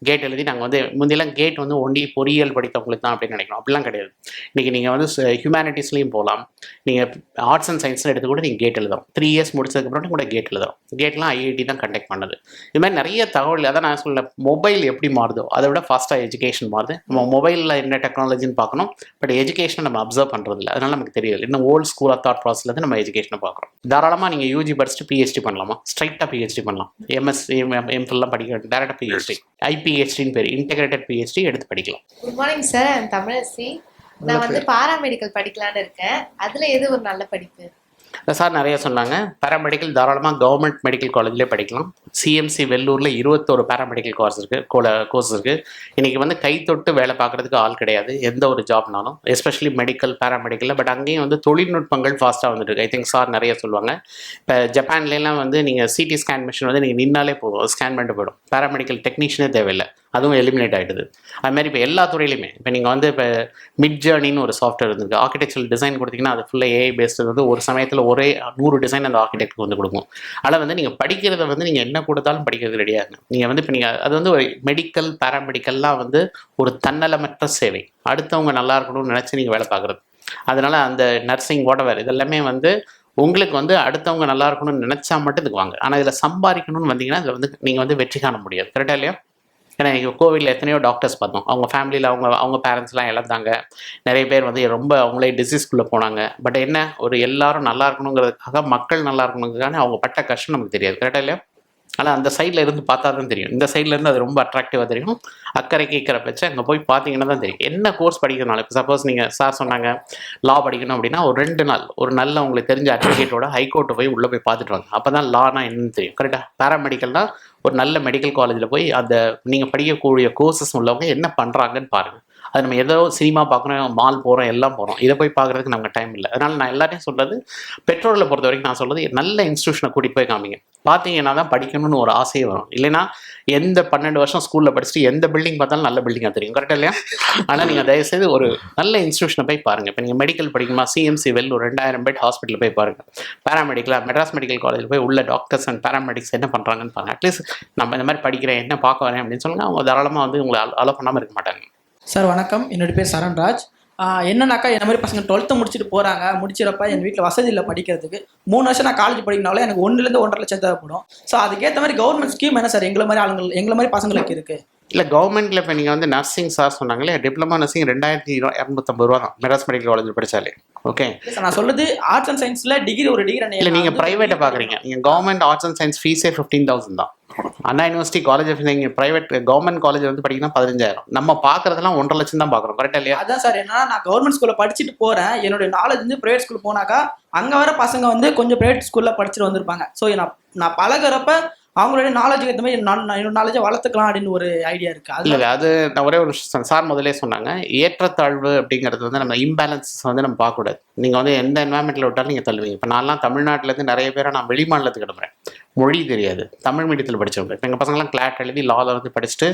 கேட் எழுதி நாங்கள் வந்து முந்தியெல்லாம் கேட் வந்து ஒன்லி பொறியியல் படித்தவங்களுக்கு தான் அப்படின்னு நினைக்கணும். அப்படிலாம் கிடையாது. இன்றைக்கி நீங்கள் வந்து ஹியூமனிட்டிஸ்லையும் போகலாம். நீங்கள் ஆர்ட்ஸ் அண்ட் சயின்ஸில் எடுத்து கூட நீங்கள் கேட் எழுதலாம். 3 இயர்ஸ் முடிச்சதுக்கப்புறம் கூட கேட் எழுதலாம். கேட்லாம் ஐஐடி தான் கண்டக்ட் பண்ணது. இது மாதிரி நிறைய தகவல். அதான் நான் சொல்ல, மொபைல் எப்படி மாறுதோ அதை விட ஃபாஸ்ட்டாக எஜுகேஷன் மாறுது. நம்ம மொபைலில் என்ன டெக்னாலஜின்னு பார்க்கணும். பட் எஜுகேஷன் நம்ம அப்சர்வ் பண்ணுறதில்ல. அதனால நமக்கு தெரியாது. இன்னும் ஓல்டு ஸ்கூல் ஆஃப் தாட் ப்ராசஸ்ல இருந்து நம்ம எஜுகேஷனை பார்க்குறோம். தாராளமாக நீங்கள் யூஜி படிச்சுட்டு பிஹெச்டி பண்ணலாமா? ஸ்ட்ரைட்டாக பிஹெச்டி பண்ணலாம். எம்எஸ்சி எம்ஃபில்லாம் படிக்க டேரெக்டாக பிஹெச்டி, IPHDன்னு பேர், இன்டெகிரேட்டட் பிஹெச்டி எடுத்து படிக்கலாம். Good morning sir, I'm Tamilarasi. நான் வந்து பாராமெடிக்கல் படிக்கலான்னு இருக்கேன். அதில் எது ஒரு நல்ல படிப்பு? சார் நிறைய சொன்னாங்க. பேராமெடிக்கல் தாராளமாக கவர்மெண்ட் மெடிக்கல் காலேஜ்லேயே படிக்கலாம். சிஎம்சி வெள்ளூரில் 21 பேராமெடிக்கல் கோர்ஸ் இருக்குது. இன்றைக்கி வந்து கை தொட்டு வேலை பார்க்குறதுக்கு ஆள் கிடையாது, எந்த ஒரு ஜாப்னாலும், எஸ்பெஷலி மெடிக்கல், பேராமெடிக்கலில். பட் அங்கேயும் வந்து தொழில்நுட்பங்கள் ஃபாஸ்ட்டாக வந்துட்டு. ஐ திங்க் சார் நிறைய சொல்லுவாங்க. இப்போ ஜப்பான்லாம் வந்து நீங்கள் சிடி ஸ்கேன் மிஷின் வந்து நீங்கள் நின்னாலே போதும், ஸ்கேன் பண்ணிட்டு போயிடும். பேராமெடிக்கல் டெக்னீஷியனே தேவையில்லை, அதுவும் எலிமினேட் ஆகிடுது. அதுமாதிரி இப்போ எல்லா துறையிலுமே இப்போ நீங்கள் வந்து இப்போ மிட் ஜேர்னின்னு ஒரு சாஃப்ட்வேர் இருக்குது. ஆர்கிடெக்சரல் டிசைன் கொடுத்தீங்கன்னா அது ஃபுல்லாக AI பேஸ்டு வந்து ஒரு சமயத்தில் ஒரே 100 டிசைன் அந்த ஆர்கிடெக்ட் வந்து கொடுக்கும். அதில் வந்து நீங்கள் படிக்கிறத வந்து நீங்கள் என்ன கொடுத்தாலும் படிக்கிறது ரெடியாக இருக்கும். நீங்கள் வந்து இப்போ நீங்கள் அது வந்து ஒரு மெடிக்கல், பேராமெடிக்கல்லாம் வந்து ஒரு தன்னலமற்ற சேவை. அடுத்தவங்க நல்லா இருக்கணும்னு நினச்சி நீங்கள் வேலை பார்க்குறது. அதனால் அந்த நர்சிங், வாட்டவர் இதெல்லாமே வந்து உங்களுக்கு வந்து அடுத்தவங்க நல்லா இருக்கணும்னு நினச்சா மட்டும் இதுக்கு வாங்க. ஆனால் இதில் சம்பாதிக்கணும்னு வந்தீங்கன்னா இதில் வந்து நீங்கள் வந்து வெற்றி காண முடியாது. கரெக்டாக இல்லையா? ஏன்னா இங்கே கோவிலில் எத்தனையோ டாக்டர்ஸ் பார்த்தோம். அவங்க ஃபேமிலியில் அவங்க பேரண்ட்ஸ்லாம் இழந்தாங்க. நிறைய பேர் வந்து ரொம்ப அவங்களே டிசீஸ்குள்ளே போனாங்க. பட் என்ன, ஒரு எல்லாரும் நல்லா இருக்கணுங்கிறதுக்காக, மக்கள் நல்லா இருக்கணுங்கிறதுக்காக அவங்க பட்ட கஷ்டம் நமக்கு தெரியாது. கரெக்டாக இல்லையா? ஆனால் அந்த சைடில் இருந்து பார்த்தா தான் தெரியும். இந்த சைடில் இருந்து அது ரொம்ப அட்ராக்டிவாக தெரியும். அக்கறை கேட்குற பட்சம் அங்கே போய் பார்த்தீங்கன்னா தான் தெரியும் என்ன கோர்ஸ் படிக்கிறதுனால. இப்போ சப்போஸ் நீங்கள் சார் சொன்னாங்க லா படிக்கணும் அப்படின்னா ஒரு 2 நாள் ஒரு நல்ல உங்களுக்கு தெரிஞ்ச அட்வொகேட்டோட ஹைகோர்ட்டை போய் உள்ளே போய் பார்த்துட்டு வாங்க. அப்போ தான் லானா என்னன்னு தெரியும். கரெக்டாக? பேராமெடிக்கல்னால் ஒரு நல்ல மெடிக்கல் காலேஜில் போய் அந்த நீங்கள் படிக்கக்கூடிய கோர்சஸ் உள்ளவங்க என்ன பண்ணுறாங்கன்னு பாருங்கள். அது நம்ம ஏதோ சினிமா பார்க்குறோம், மால் போகிறோம், எல்லாம் போகிறோம், இதை போய் பார்க்குறதுக்கு நமக்கு டைம் இல்லை. அதனால் நான் எல்லாத்தையும் சொல்கிறது, பெற்றோர்களை பொறுத்த வரைக்கும் நான் சொல்கிறது, நல்ல இன்ஸ்டியூஷனை கூட்டிகிட்டு போய் காமிங்க. பார்த்தீங்கன்னா தான் படிக்கணும்னு ஒரு ஆசையே வரும். இல்லைன்னா எந்த 12 வருஷம் ஸ்கூலில் படிச்சுட்டு எந்த பில்டிங் பார்த்தாலும் நல்ல பில்டிங்காக தெரியும். கரெக்டாக இல்லையா? ஆனால் நீங்கள் தயவுசெய்து ஒரு நல்ல இன்ஸ்டியூஷனை போய் பாருங்கள். இப்போ நீங்கள் மெடிக்கல் படிக்கணுமா, சிஎம்சி வெல் ஒரு 2000 பெட் ஹாஸ்பிட்டலில் போய் பாருங்கள். பேராமெடிக்கலாக மெட்ராஸ் மெடிக்கல் காலேஜில் போய் உள்ள டாக்டர்ஸ் அண்ட் பேராமெடிக்ஸ் என்ன பண்ணுறாங்கன்னு பாருங்கள். அட்லீஸ்ட் நம்ம இந்த மாதிரி படிக்கிறேன், என்ன பார்க்க வரேன் அப்படின்னு சொல்லுங்கள். அவங்க தாராளமாக வந்து உங்களை அலோ பண்ணாமல் இருக்க மாட்டாங்க. சார் வணக்கம், என்னோட பேர் சரண்ராஜ். என்னன்னாக்கா என்ன மாதிரி பசங்க 12th முடிச்சுட்டு போகிறாங்க. முடிச்சிடப்ப என் வீட்டில் வசதி இல்லை படிக்கிறதுக்கு. 3 வருஷம் நான் காலேஜ் படிக்கனால எனக்கு 1-1.5 லட்சம் தேவைப்படும். ஸோ அதுக்கேற்ற மாதிரி கவர்மெண்ட் ஸ்கீம் என்ன சார் எங்களை மாதிரி பசங்களுக்கு இருக்குது? இல்லை, கவர்மெண்ட்டில் இப்போ நீங்கள் வந்து நர்சிங் சார் சொன்னாங்களே, டிப்ளமா நர்சிங் 2250 ரூபா தான் மெட்ராஸ் மெடிக்கல் காலேஜில் படித்தாலே. ஓகே சார், நான் சொல்லுது ஆர்ட்ஸ் அண்ட் சயின்ஸில் ஒரு டிகிரி. இல்லை, நீங்கள் ப்ரைவேட்டை பார்க்குறீங்க. நீங்கள் கவர்மெண்ட் ஆர்ட்ஸ் அண்ட் சயின்ஸ் ஃபீஸே 15,000 தான். அண்ணா யூனிவர்சிட்டி காலேஜ் ஆஃப் நீங்கள் ப்ரைவேட் கவர்மெண்ட் காலேஜ் வந்து படிக்கணும் 15,000. நம்ம பார்க்குறதுலாம் 1.5 லட்சம் தான் பார்க்குறோம். கரெக்டாக இல்லையா? அதான் சார், ஏன்னா நான் கவர்மெண்ட் ஸ்கூலில் படிச்சுட்டு போகிறேன். என்னுடைய நாலேஜ் வந்து ப்ரைவேட் ஸ்கூல் போனாக்கா அங்கே வர பசங்க வந்து கொஞ்சம் ப்ரைவேட் ஸ்கூலில் படிச்சுட்டு வந்திருப்பாங்க. ஸோ நான் பழகிறப்ப அவங்களுடைய நாலேஜுக்கு ஏற்ற மாதிரி என்னோட நாலேஜை வளர்த்துக்கலாம் அப்படின்னு ஒரு ஐடியா இருக்குது. இல்லை, அது நான் ஒரே ஒரு விஷயம் சார் முதலே சொன்னாங்க, ஏற்றத்தாழ்வு அப்படிங்கிறது வந்து நம்ம இம்பேலன்ஸஸ் வந்து நம்ம பார்க்கக்கூடாது. நீங்கள் வந்து எந்த என்வாயன்மெண்ட்டில் விட்டாலும் நீங்கள் தள்ளுவீங்க. இப்போ நான்லாம் தமிழ்நாட்டிலேருந்து நிறைய பேரை நான் வெளி மாநிலத்துக்கு கிளம்புறேன். மொழி தெரியாது, தமிழ் மீடியத்தில் படித்தவங்க. இப்போ எங்கள் பசங்களாம் கிளாட் எழுதி லாவில் வந்து படிச்சுட்டு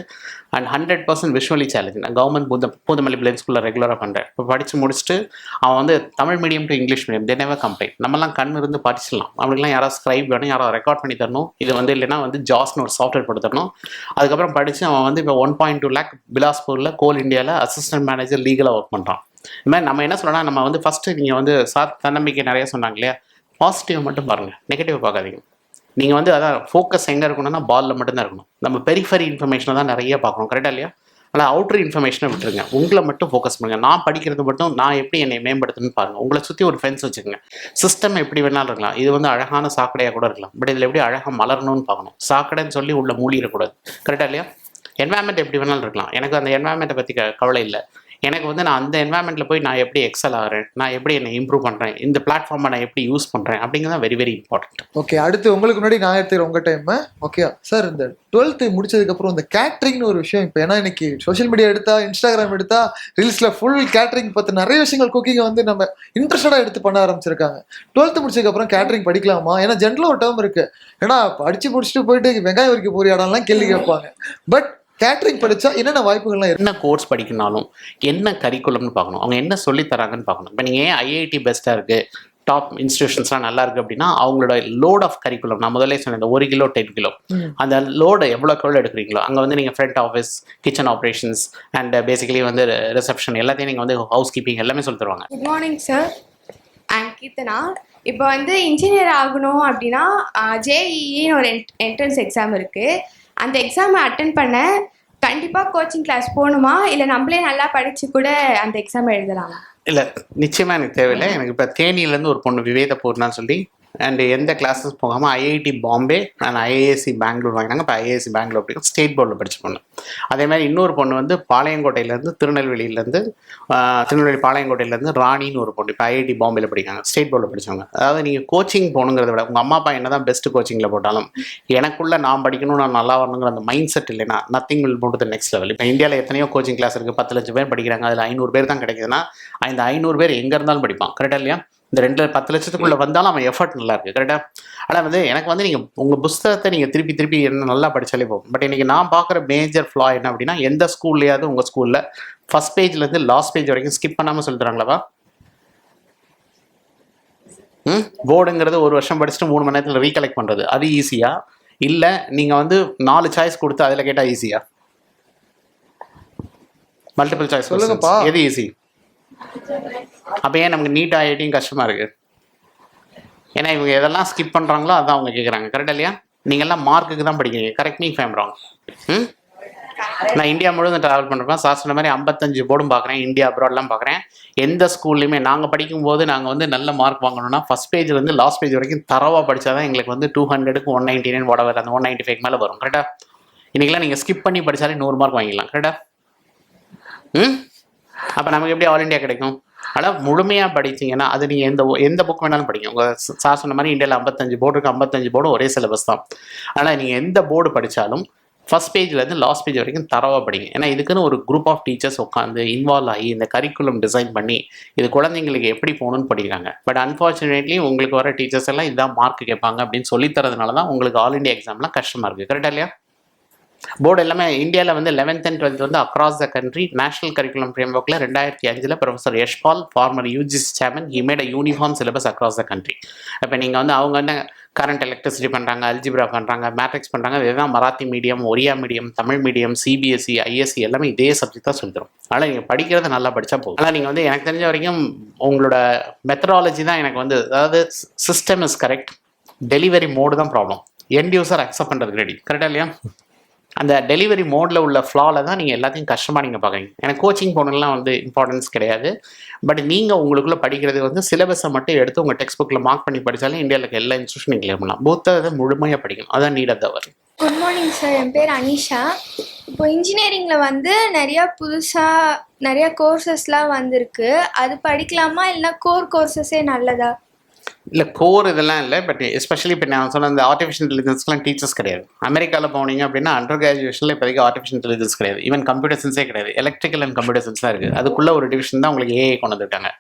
அண்ட் 100% விஷுவலி சேலஞ்ச். நான் கவர்மெண்ட் பூந்தமல்லி பிளைண்ட் ஸ்கூலில் ரெகுலராக பண்ணுறேன். இப்போ படித்து முடிச்சுட்டு அவன் வந்து Tamil medium to English medium they never combine. நம்மலாம் கண் இருந்து படிச்சிடலாம். அவங்களுக்குலாம் யாராவது ஸ்க்ரைப் வேணும், யாராவது ரெக்கார்ட் பண்ணி தரணும். இது வந்து இல்லைன்னா வந்து ஜாஸ்னு ஒரு சாஃப்ட்வேர் போட்டு தரணும். அதுக்கப்புறம் படித்து அவன் வந்து இப்போ 1.2 lakh பிலாஸ்பூரில் கோல் இந்தியாவில் அசிஸ்டன்ட் மேனேஜர் லீகலாக ஒர்க் பண்ணுறான். இது மாதிரி நம்ம என்ன சொல்லலாம், நம்ம வந்து ஃபஸ்ட்டு நீங்கள் வந்து தன்னம்பிக்கை நிறைய சொன்னாங்க இல்லையா, பாசிட்டிவ் மட்டும் பாருங்கள், நெகட்டிவ் பார்க்காதீங்க. நீங்கள் வந்து அதான் ஃபோக்கஸ் எங்கே இருக்கணும்னா பாலில் மட்டும்தான் இருக்கணும். நம்ம பெரிஃபரி இன்ஃபர்மேஷனை தான் நிறைய பார்க்கணும். கரெக்டாக இல்லையா? ஆனால் அவுட்ரு இன்ஃபர்மேஷனை விட்டுருங்க. உங்களை மட்டும் ஃபோக்கஸ் பண்ணுங்கள். நான் படிக்கிறது மட்டும் நான் எப்படி என்னை மேம்படுத்தணும்னு பாருங்கள். உங்களை சுற்றி ஒரு ஃப்ரெண்ட்ஸ் வச்சுக்கோங்க. சிஸ்டம் எப்படி வேணாலும் இருக்கலாம். இது வந்து அழகான சாக்கடையாக கூட இருக்கலாம். பட் இதில் எப்படி அழகாக மலரணும்னு பார்க்கணும். சாக்கடைன்னு சொல்லி உள்ள மூடிடக்கூடாது. கரெக்டாக இல்லையா? என்வாயன்மெண்ட் எப்படி வேணாலும் இருக்கலாம். எனக்கு அந்த என்வாயன்மெண்ட்டை பற்றி கவலை இல்லை. எனக்கு வந்து நான் அந்த என்வாயன்மெண்ட்டில் போய் நான் எப்படி எக்ஸல் ஆகிறேன், நான் எப்படி என்னை இம்ப்ரூவ் பண்ணுறேன், இந்த பிளாட்ஃபார்மை நான் எப்படி யூஸ் பண்ணுறேன் அப்படிங்கிறது வெரி வெரி இம்பார்ட்டன்ட். ஓகே, அடுத்து உங்களுக்கு முன்னாடி நான் எடுத்துக்கிறேன் உங்கள் டைம். ஓகே சார், இந்த 12th முடிச்சதுக்கப்புறம் இந்த கேட்ரிங்னு ஒரு விஷயம், இப்போ ஏன்னா இன்னைக்கு சோஷியல் மீடியா எடுத்தா, இன்ஸ்டாகிராம் எடுத்தா, ரீல்ஸில் ஃபுல் கேட்ரிங் பார்த்து நிறைய விஷயங்கள் குக்கிங்கை வந்து நம்ம இன்ட்ரெஸ்டடாக எடுத்து பண்ண ஆரம்பிச்சிருக்காங்க. 12th முடிச்சதுக்கப்புறம் கேட்ரிங் படிக்கலாமா? ஏன்னா ஜென்ரலாக ஒரு டேர்ம் இருக்குது, ஏன்னா படித்து முடிச்சுட்டு போயிட்டு வெங்காயம் வரைக்க போறியாடாலாம் கேள்வி கேட்பாங்க. பட் கேட்ரிங் படித்தா என்னென்ன வாய்ப்புகள்லாம் என்ன கோர்ஸ் படிக்கணும்னாலும் என்ன கரிக்குலம்னு பார்க்கணும், அவங்க என்ன சொல்லித்தராங்கன்னு பார்க்கணும். இப்போ நீங்கள் ஏன் ஐஐடி பெஸ்ட்டாக இருக்குது, டாப் இன்ஸ்டிடியூஷன்ஸ்லாம் நல்லா இருக்குது அப்படின்னா அவங்களோட லோட் ஆஃப் கரிக்குலம், நான் முதல்ல சொன்னேன் 1 கிலோ 10 கிலோ, அந்த லோடை எவ்வளோக்கு எடுக்கிறீங்களோ அங்கே வந்து நீங்கள் front office, kitchen operations and basically வந்து ரிசப்ஷன் எல்லாத்தையும் நீங்கள் வந்து ஹவுஸ் கீப்பிங் எல்லாமே சொல்லி தருவாங்க. Good morning sir, I'm Keerthana. இப்போ வந்து இன்ஜினியர் ஆகணும் அப்படின்னா ஜேஇஇன்னு ஒரு என்ட்ரன்ஸ் எக்ஸாம் இருக்குது. அந்த எக்ஸாமை அட்டன் பண்ண கண்டிப்பாக கோச்சிங் கிளாஸ் போகணுமா, இல்லை நம்மளே நல்லா படித்து கூட அந்த எக்ஸாம் எழுதலாமா? இல்லை, நிச்சயமாக எனக்கு தேவையில்லை. எனக்கு இப்போ தேனியிலேருந்து ஒரு பொண்ணு விவேத பூர்ணான்னு சொல்லி அண்ட் எந்த கிளாஸஸ் போகாமல் IIT Bombay and IASC Bangalore வாங்கினாங்க. இப்போ ஐஏஎஸ்சி பெங்களூர் அப்படிங்கிற ஸ்டேட் போர்டில் படித்த பொண்ணு. அதே மாதிரி இன்னொரு பொண்ணு வந்து பாளையங்கோட்டையிலேருந்து திருநெல்வேலி பாளையங்கோட்டையிலேருந்து ராணின்னு ஒரு பொண்ணு இப்போ ஐஐடி பாம்பேயில் படிக்காங்க, ஸ்டேட் போர்டில் படித்தவங்க. அதாவது நீங்கள் கோச்சிங் போகணுங்கிறத விட உங்கள் அம்மா அப்பா என்ன தான் பெஸ்ட்டு கோச்சிங்கில் போட்டாலும் எனக்குள்ளே நான் படிக்கணும், நான் நல்லா வரணுங்கிற அந்த மைண்ட் செட் இல்லைன்னா nothing will move to the next level. இப்போ இந்தியாவில் எத்தனையோ கோச்சிங் கிளாஸ் இருக்குது, 10 லட்சம் பேர் படிக்கிறாங்க, அதில் 500 பேர் தான் கிடைக்குதுன்னா அந்த 500 பேர் எங்கே இருந்தாலும் படிப்பான். கரெக்டாக இல்லையா? இந்த 10 லட்சத்துக்குள்ளே வந்தாலும் அவன் எஃபர்ட் நல்லா இருக்குது. கரெக்டாக? ஆனால் வந்து எனக்கு வந்து நீங்கள் உங்கள் புஸ்தகத்தை நீங்கள் திருப்பி என்ன நல்லா படித்தாலே போகும். பட் இன்றைக்கி நான் பார்க்குற மேஜர் ஃப்ளா என்ன அப்படின்னா, எந்த ஸ்கூல்லையாவது உங்கள் ஸ்கூலில் ஃபஸ்ட் பேஜ்லேருந்து லாஸ்ட் பேஜ் வரைக்கும் ஸ்கிப் பண்ணாமல் சொல்லித்தராங்களா? போர்டுங்கிறது 1 வருஷம் படிச்சுட்டு 3 மணி நேரத்தில் ரீகலெக்ட் பண்ணுறது அது ஈஸியா, இல்லை நீங்கள் வந்து 4 சாய்ஸ் கொடுத்து அதில் கேட்டால் ஈஸியா? மல்டிபிள் சாய்ஸ் சொல்லுங்கப்பா, எது ஈஸி? அப்போ ஏன் நமக்கு நீட் ஐஐடியும் கஷ்டமாக இருக்குது? ஏன்னா இவங்க எதெல்லாம் ஸ்கிப் பண்ணுறாங்களோ அதான் அவங்க கேட்குறாங்க. கரெக்டாக இல்லையா? நீங்கள்லாம் மார்க்குக்கு தான் படிக்கிறீங்க. Correct me if I'm wrong. நான் இந்தியா முழுவதும் ட்ராவல் பண்ணுறேன். சார் சொன்ன மாதிரி 55 போர்டும் பார்க்குறேன், இந்தியா அப்ராட்லாம் பார்க்குறேன். எந்த ஸ்கூல்லையுமே நாங்கள் படிக்கும்போது நாங்கள் வந்து நல்ல மார்க் வாங்கணும்னா ஃபஸ்ட் பேஜ்லேருந்து லாஸ்ட் பேஜ் வரைக்கும் தரவாக படித்தா தான் எங்களுக்கு வந்து 200க்கு 199 whatever அந்த 195 மேலே வரும். கரெக்டாக? இன்றைக்கெலாம் நீங்கள் ஸ்கிப் பண்ணி படித்தாலே 100 மார்க் வாங்கிடலாம். கரெக்டாக? அப்போ நமக்கு எப்படி ஆல் இண்டியா கிடைக்கும்? ஆனால் முழுமையாக படிச்சிங்கன்னா அது நீங்கள் எந்த புக் வேணாலும் படிக்கும். உங்கள் சார் சொன்ன மாதிரி இந்தியாவில் 55 போர்டு இருக்குது. 55 போர்டும் ஒரே சிலபஸ் தான். ஆனால் நீங்கள் எந்த போர்டு படித்தாலும் ஃபஸ்ட் பேஜ்லேருந்து லாஸ்ட் பேஜ் வரைக்கும் தரவாக படிங்க. ஏன்னா இதுக்குன்னு ஒரு குரூப் ஆஃப் டீச்சர்ஸ் உட்காந்து இன்வால்வ் ஆகி இந்த கரிக்குலம் டிசைன் பண்ணி இது குழந்தைங்களுக்கு எப்படி போகணும்னு படிக்கிறாங்க. பட் அன்ஃபார்ச்சுனேட்லி உங்களுக்கு வர டீச்சர்ஸ் எல்லாம் இதுதான் மார்க் கேட்பாங்க அப்படின்னு சொல்லித்தரதுனால தான் உங்களுக்கு ஆல் இண்டியா எக்ஸாம்லாம் கஷ்டமாக இருக்குது. கரெக்டாக இல்லையா? போர்டு எல்லாமே இந்தியாவில் வந்து 11th and 12th வந்து across the country national curriculum ஃப்ரேம்வொர்க்கில் 2005 professor Yashpal former UGC chairman he made a uniform syllabus across the country. இப்போ நீங்கள் வந்து அவங்க வந்து கரண்ட் எலக்ட்ரிசிட்டி பண்ணுறாங்க, அல்ஜிப்ரா பண்ணுறாங்க, மேட்ரிக்ஸ் பண்ணுறாங்க. இதுதான் Marathi medium, Oriya medium, Tamil medium, CBSE, ISC எல்லாமே இதே சப்ஜெக்ட் தான் சொல்லித்தரும். அதனால் நீங்கள் படிக்கிறத நல்லா படித்தா போதும். ஆனால் நீங்கள் வந்து எனக்கு தெரிஞ்ச வரைக்கும் உங்களோட மெத்தடாலஜி தான் எனக்கு வந்து, அதாவது system is correct, delivery mode தான் ப்ராப்ளம். எண்ட் யூசர் அக்செப்ட் பண்ணுறதுக்கு ரெடி. கரெக்டாக இல்லையா? அந்த டெலிவரி மோடில் உள்ள ஃப்ளாவில் தான் நீங்கள் எல்லாத்தையும் கஷ்டமாக நீங்கள் பார்க்குறீங்க. எனக்கு கோச்சிங் போனதுலாம் வந்து இம்பார்ட்டன்ஸ் கிடையாது. பட் நீங்கள் உங்களுக்குள்ளே படிக்கிறது வந்து சிலபஸை மட்டும் எடுத்து உங்கள் டெக்ஸ்ட் புக்கில் மார்க் பண்ணி படித்தாலும் இந்தியாவில் இருக்க எல்லா இன்ஸ்டியூஷனும் கிளியர் பண்ணலாம். புத்தகத்தை முழுமையாக படிக்கணும். அதான் need of the hour. Good morning sir, என் பேர் அனிஷா. இப்போ இன்ஜினியரிங்கில் வந்து நிறையா கோர்சஸ்லாம் வந்திருக்கு. அது படிக்கலாமா இல்லைனா கோர்சஸே நல்லதா? இல்லை கோர் இதெல்லாம் இல்லை. பட் எஸ்பெஷலி இப்போ நான் சொன்ன இந்த ஆர்டிஃபிஷியல் இன்டெலிஜென்ஸ்லாம் டீச்சர்ஸ் கிடையாது. அமெரிக்காவில் போனீங்க அப்படின்னா அண்டர் கிராஜுவேஷனில் இப்போதைக்கு ஆர்டிஃபிஷியல் இன்டெலிஜென்ஸ் கிடையாது. ஈவன் கம்ப்யூட்டர் சயின்ஸே கிடையாது. எலக்ட்ரிக்கல் அண்ட் கம்ப்யூட்டர் சயின்ஸ் தான் இருக்குது. அதுக்குள்ளே ஒரு டிவிஷன் தான் உங்களுக்கு ஏஐ கொண்டு வந்துருக்காங்க.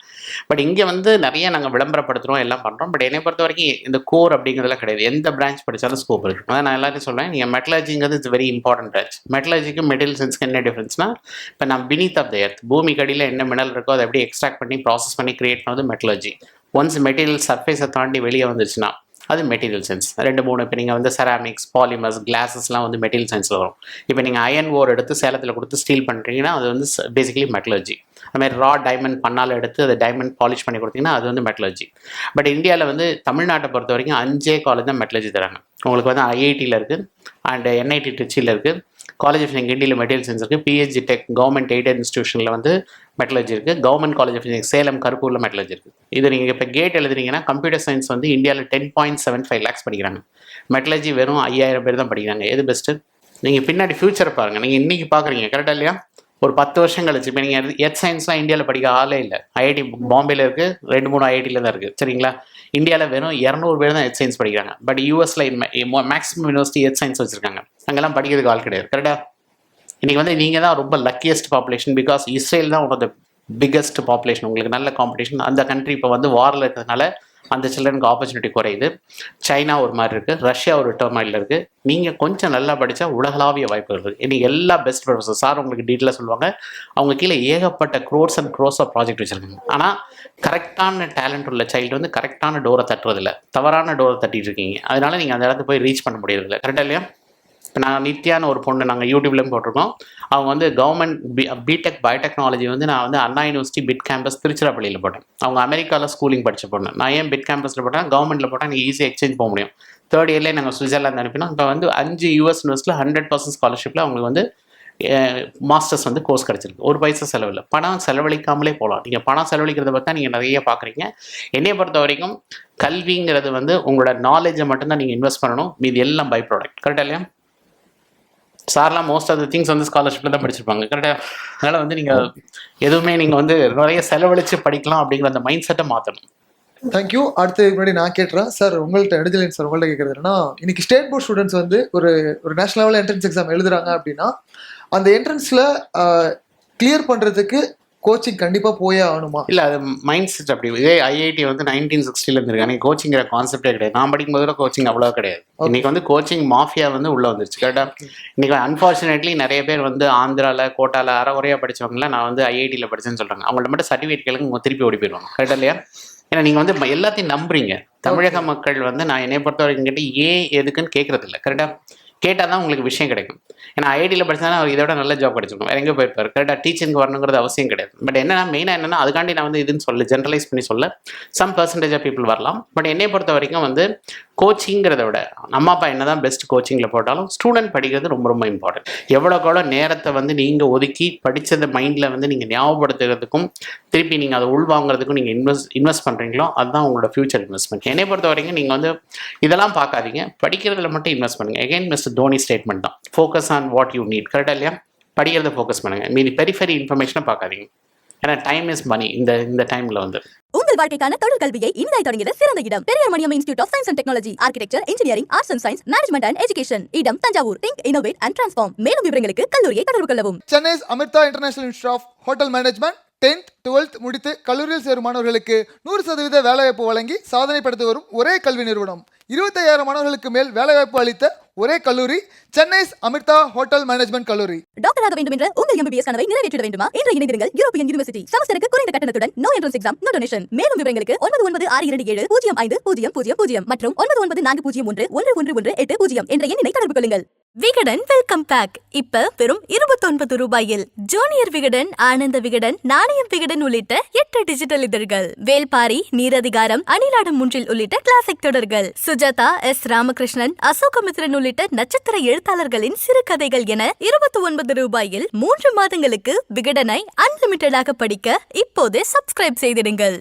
பட் இங்கே வந்து நிறைய நாங்கள் விளம்பரப்படுத்துகிறோம், எல்லாம் பண்ணுறோம். பட் என்னை பொறுத்த வரைக்கும் இந்த கோர் அப்படிங்கிறதுலாம் கிடையாது. எந்த பிரான்ச் படித்தாலும் ஸ்கோப் இருக்குது. அதான் நான் எல்லாத்தையும் சொல்கிறேன். நீங்கள் மெட்டலர்ஜிங்கிறது இட்ஸ் வெரி இம்பார்ட்டன்ட் பிரான்ச். மெட்டலர்ஜிக்கும் மெட்டீரியல் சயின்ஸ்க்கு என்ன டிஃப்ரென்ஸ்னா, இப்போ நான் பினீத் ஆஃப் த எர்த், பூமி கடியில் என்ன மினரல் இருக்கோ அதை எப்படி எக்ஸ்ட்ராக்ட் பண்ணி ப்ராசஸ் பண்ணி கிரியேட் பண்ணது மெட்டலர்ஜி. ஒன்ஸ் மெட்டீரியல் சர்ஃபேஸை தாண்டி வெளியே வந்துச்சுன்னா அது மெட்டீரியல் சயின்ஸ். 2-3 இப்போ நீங்கள் வந்து செராமிக்ஸ், பாலிமர்ஸ், கிளாஸஸ்லாம் வந்து மெட்டீரியல் சயின்ஸில் வரும். இப்போ நீங்கள் அயன் ஓர் எடுத்து சேலத்தில் கொடுத்து ஸ்டீல் பண்ணுறீங்கன்னா அது வந்து பேசிக்கலி மெட்டலர்ஜி. அதுமாதிரி ரா டைமண்ட் பண்ணால் எடுத்து அதை டைமண்ட் பாலிஷ் பண்ணி கொடுத்தீங்கன்னா அது வந்து மெட்டலர்ஜி. பட் இந்தியாவில் வந்து தமிழ்நாட்டை பொறுத்த வரைக்கும் 5 காலேஜ் தான் மெட்டலர்ஜி தராங்க. உங்களுக்கு வந்து ஐஐடியில் இருக்குது, அண்ட் என்ஐடி ட்ரிச்சியில் இருக்குது, காலேஜ் ஆஃப் கிண்டியில் மெட்டீரியல் சயின்ஸ் இருக்குது, பிஹெச்டி டெக் கவர்மெண்ட் எய்டட் இன்ஸ்டியூஷனில் வந்து மெட்டலர்ஜி இருக்குது, government college of engineering Salem கருப்பூரில் மெட்டலர்ஜி இருக்குது. இது நீங்கள் இப்போ கேட் எழுதுறீங்கன்னா கம்ப்யூட்டர் சயின்ஸ் வந்து இந்தியாவில் 10.75 lakhs படிக்கிறாங்க. மெட்டலர்ஜி வெறும் 5000 பேர் தான் படிக்கிறாங்க. எது பெஸ்ட்டு? நீங்கள் பின்னாடி ஃபியூச்சரை பாருங்கள். நீங்கள் இன்றைக்கி பார்க்குறீங்க, கரெக்டாக இல்லையா? ஒரு 10 வருஷம் கழிச்சு இப்போ நீங்கள் எர்த் சயின்ஸ்லாம் இந்தியாவில் படிக்க ஆளே இல்லை. ஐஐடி பாம்பேயில் இருக்குது, 2-3 ஐஐடியில் தான் இருக்குது. சரிங்களா? இந்தியாவில் வெறும் 200 பேர் தான் எர்த் சயின்ஸ் படிக்கிறாங்க. பட் யூஎஸில் மேக்ஸிமம் யூனிவர்சிட்டி எர்த் சயின்ஸ் வச்சுருக்காங்க. அங்கெல்லாம் படிக்கிறதுக்கு ஆள் கிடையாது. கரெக்டாக? இன்றைக்கி வந்து நீங்கள் தான் ரொம்ப லக்கியஸ்ட் பாப்புலேஷன். பிகாஸ் இஸ்ரேல் தான் one of the biggest population. உங்களுக்கு நல்ல காம்படிஷன். அந்த கண்ட்ரி இப்போ வந்து வாரில் இருக்கிறதுனால அந்த சில்ட்ரனுக்கு ஆப்பர்ச்சுனிட்டி குறையுது. சைனா ஒரு மாதிரி இருக்குது, ரஷ்யா ஒரு டர்மாயில் இருக்குது. நீங்கள் கொஞ்சம் நல்லா படித்தா உலகளாவிய வாய்ப்புகள் இருக்குது. இன்றைக்கி எல்லா பெஸ்ட் ப்ரொஃபஸர் சார் உங்களுக்கு டீட்டெயிலாக சொல்லுவாங்க. அவங்க கீழே ஏகப்பட்ட crores and crores of project வச்சுருக்காங்க. ஆனால் கரெக்டான டேலண்ட் உள்ள சைல்டு வந்து கரெக்டான டோரை தட்டுறதில்ல, தவறான டோரை தட்டிட்டு இருக்கீங்க. அதனால் நீங்கள் அந்த இடத்துக்கு போய் ரீச் பண்ண முடியறதில்ல. கரெக்டாக இல்லையா? நான் நித்யான்னு ஒரு பொண்ணு நாங்கள் யூடியூப்லேயும் போட்டிருக்கோம். அவங்க வந்து கவர்மெண்ட் பிடெக் பயோடெக்னாலஜி வந்து நான் வந்து அண்ணா யூனிவர்சிட்டி பிட் கேம்பஸ் திருச்சிராப்பள்ளியில் போட்டேன். அவங்க அமெரிக்காவில் ஸ்கூலிங் படித்த பொண்ணு. நான் ஏன் பிட் கேம்பஸில் போட்டேன்? கவர்மெண்ட்டில் போட்டால் நீங்கள் ஈஸியாக எக்ஸ்சேஞ்ச் போக முடியும். 3rd இயர்லேயே நாங்கள் சுவிட்சர்லாந்து அனுப்பினோம். இப்போ வந்து 5 US யூனிவர்சிட்டியில் 100% ஸ்காலர்ஷிப்பில் அவங்களுக்கு வந்து மாஸ்டர்ஸ் வந்து கோர்ஸ் கிடச்சிருக்கு. ஒரு பைசா செலவில். பணம் செலவழிக்காமலே போகலாம். நீங்கள் பணம் செலவழிக்கிறத பார்த்தா நீங்கள் நிறைய பார்க்குறீங்க. என்னையை பொறுத்த வரைக்கும் கல்விங்கிறது வந்து உங்களோட நாலேஜை மட்டும்தான் நீங்கள் இன்வெஸ்ட் பண்ணணும். மீது எல்லாம் பை ப்ராடக்ட். கரெக்டாக இல்லையா? சார்லாம் மோஸ்ட் ஆஃப் த திங்ஸ் வந்து ஸ்காலர்ஷிப்பில் தான் படிச்சிருப்பாங்க. கரெக்டாக? அதனால் வந்து நீங்கள் எதுவுமே நீங்கள் வந்து நிறைய செலவழித்து படிக்கலாம் அப்படிங்கிற அந்த மைண்ட் செட்டை மாற்றணும். தேங்க்யூ. அடுத்து முன்னாடி நான் கேட்டுறேன் சார், உங்கள்கிட்ட நெடுஞ்சலின் சார் உங்கள்கிட்ட கேட்குறது என்னன்னா, இன்னைக்கு ஸ்டேட் போர்ட் ஸ்டூடெண்ட்ஸ் வந்து ஒரு நேஷனல் லெவலில் என்ட்ரன்ஸ் எக்ஸாம் எழுதுறாங்க அப்படின்னா அந்த என்ட்ரன்ஸில் கிளியர் பண்ணுறதுக்கு கோச்சிங் கண்டிப்பாக போயே ஆகணுமா? இல்லை, அது மைண்ட் செட் அப்படி. இதே ஐஐடி வந்து 1960 இருந்திருக்கு. அன்றைக்கி கோச்சிங்கிற கான்செப்டே கிடையாது. நான் படிக்கும்போது கோச்சிங் அவ்வளோ கிடையாது. இன்றைக்கி வந்து கோச்சிங் மாஃபியா வந்து உள்ளே வந்துருச்சு. கரெக்டாக? இன்றைக்கி அன்ஃபார்ச்சுனேட்லி நிறைய பேர் வந்து ஆந்திராவில், கோட்டாவில் அறகுறையாக படித்தவங்களாம் நான் வந்து ஐஐடியில் படித்தேன்னு சொல்கிறாங்க. அவங்கள்ட்ட மட்டும் சர்டிஃபிகேட் கேளுங்க, திருப்பி ஓடி போயிடுவாங்க. கரெக்டாக இல்லையா? ஏன்னா நீங்கள் வந்து எல்லாத்தையும் நம்புறீங்க. தமிழக மக்கள் வந்து நான் என்னை பொறுத்த வரைக்கும் கேட்டு ஏன் எதுக்குன்னு கேட்குறதில்ல. கரெக்டாக? கேட்டால் தான் உங்களுக்கு விஷயம் கிடைக்கும். ஏன்னா ஐஐடியில் படிச்சாலும் அவர் இதை விட நல்ல ஜாப் கிடைச்சிருக்கும், வேற எங்கே போயிருப்பார். கரெக்டாக டீச்சிங்க்கு வரணுங்கிறது அவசியம் கிடையாது. பட் என்னன்னா மெயினாக என்னன்னா அதுக்காண்டி நான் வந்து இதுன்னு சொல்ல ஜென்ரலைஸ் பண்ணி சொல்ல சம் பர்சன்டேஜ் ஆஃப் பீப்புள் வரலாம். பட் என்னை பொறுத்த வரைக்கும் வந்து கோச்சிங்கிறத விட அம்மா அப்பா என்ன தான் பெஸ்ட் கோச்சிங்கில் போட்டாலும் ஸ்டூடெண்ட் படிக்கிறது ரொம்ப ரொம்ப இம்பார்ட்டன்ட். எவ்வளோக்கெவ்வளோ நேரத்தை வந்து நீங்கள் ஒதுக்கி படித்ததை மைண்டில் வந்து நீங்கள் ஞாபகப்படுத்துறதுக்கும் திருப்பி நீங்கள் அதை உள்வாங்கிறதுக்கும் நீங்கள் இன்வெஸ்ட் பண்ணுறீங்களோ அதுதான் உங்களோட ஃபியூச்சர் இன்வெஸ்ட்மெண்ட். என்னை பொறுத்த வரைக்கும் நீங்கள் வந்து இதெல்லாம் பார்க்காதீங்க, படிக்கிறதுல மட்டும் இன்வெஸ்ட் பண்ணுங்கள். எகைன் மிஸ்டர் தோனி ஸ்டேட்மெண்ட் தான், focus on what you need. கரெக்டாக இல்லையா? படிக்கிறத ஃபோக்கஸ் பண்ணுங்கள், மீதி பெரிஃபெரி இன்ஃபர்மேஷனை பார்க்காதீங்க. ஏன்னா டைம் இஸ் மணி. இந்த டைமில் வந்து உங்கள் வாழ்க்கைக்கான தொழில் கல்வியை இனிதாய் தொடங்கிட சிறந்த இடம் Periyar Maniyam institute of science and technology, architecture, engineering, arts and science, management and education. இடம் Thanjavur. Think innovate and transform. மேலும் விவரங்களுக்கு கல்லூரியை தொடர்பு கொள்ளவும். Chennai Amrita international institute of hotel management 10th 12th முடித்து கல்லூரியில் சேரும் மாணவர்களுக்கு 100% வேலைவாய்ப்பு வழங்கி சாதனை படுத்தி வரும் ஒரே கல்வி நிறுவனம். 25,000 மாணவர்களுக்கு மேல் வேலைவாய்ப்பு அளித்த ஒரே கல்லூரி சென்னை அமிர்தா ஹோட்டல் மேனேஜ்மெண்ட் கல்லூரி. டாக்டர் ஆக வேண்டும் என்ற உங்கள் MBBS கனவை நிறைவேற்றிட வேண்டுமா? இன்று இணைந்திருங்கள் யூரோப்பியன் யூனிவர்சிட்டி. செமஸ்டருக்கு குறைந்த கட்டணத்துடன் no entrance exam, no donation. மேலும் விவரங்களுக்கு 996227050000 மற்றும் 9940011180 என்ற எண்ணை தொடர்பு கொள்ளுங்கள். விகடன் வெல்கம் பேக் இப்ப வெறும் 29 ரூபாயில் ஜூனியர் விகடன், ஆனந்த விகடன், நாணயம் விகடன் உள்ளிட்ட 8 டிஜிட்டல் இதழ்கள், வேல்பாரி, நீரதிகாரம், அணிலாடும் முன்றில் உள்ளிட்ட கிளாசிக் தொடர்கள், சுஜாதா, S. ராமகிருஷ்ணன், அசோகமித்ரன் உள்ளிட்ட நட்சத்திர எழுத்தாளர்களின் சிறுகதைகள் என 29 ரூபாயில் 3 மாதங்களுக்கு விகடனை அன்லிமிட்டடாக படிக்க இப்போதே சப்ஸ்கிரைப் செய்திடுங்கள்.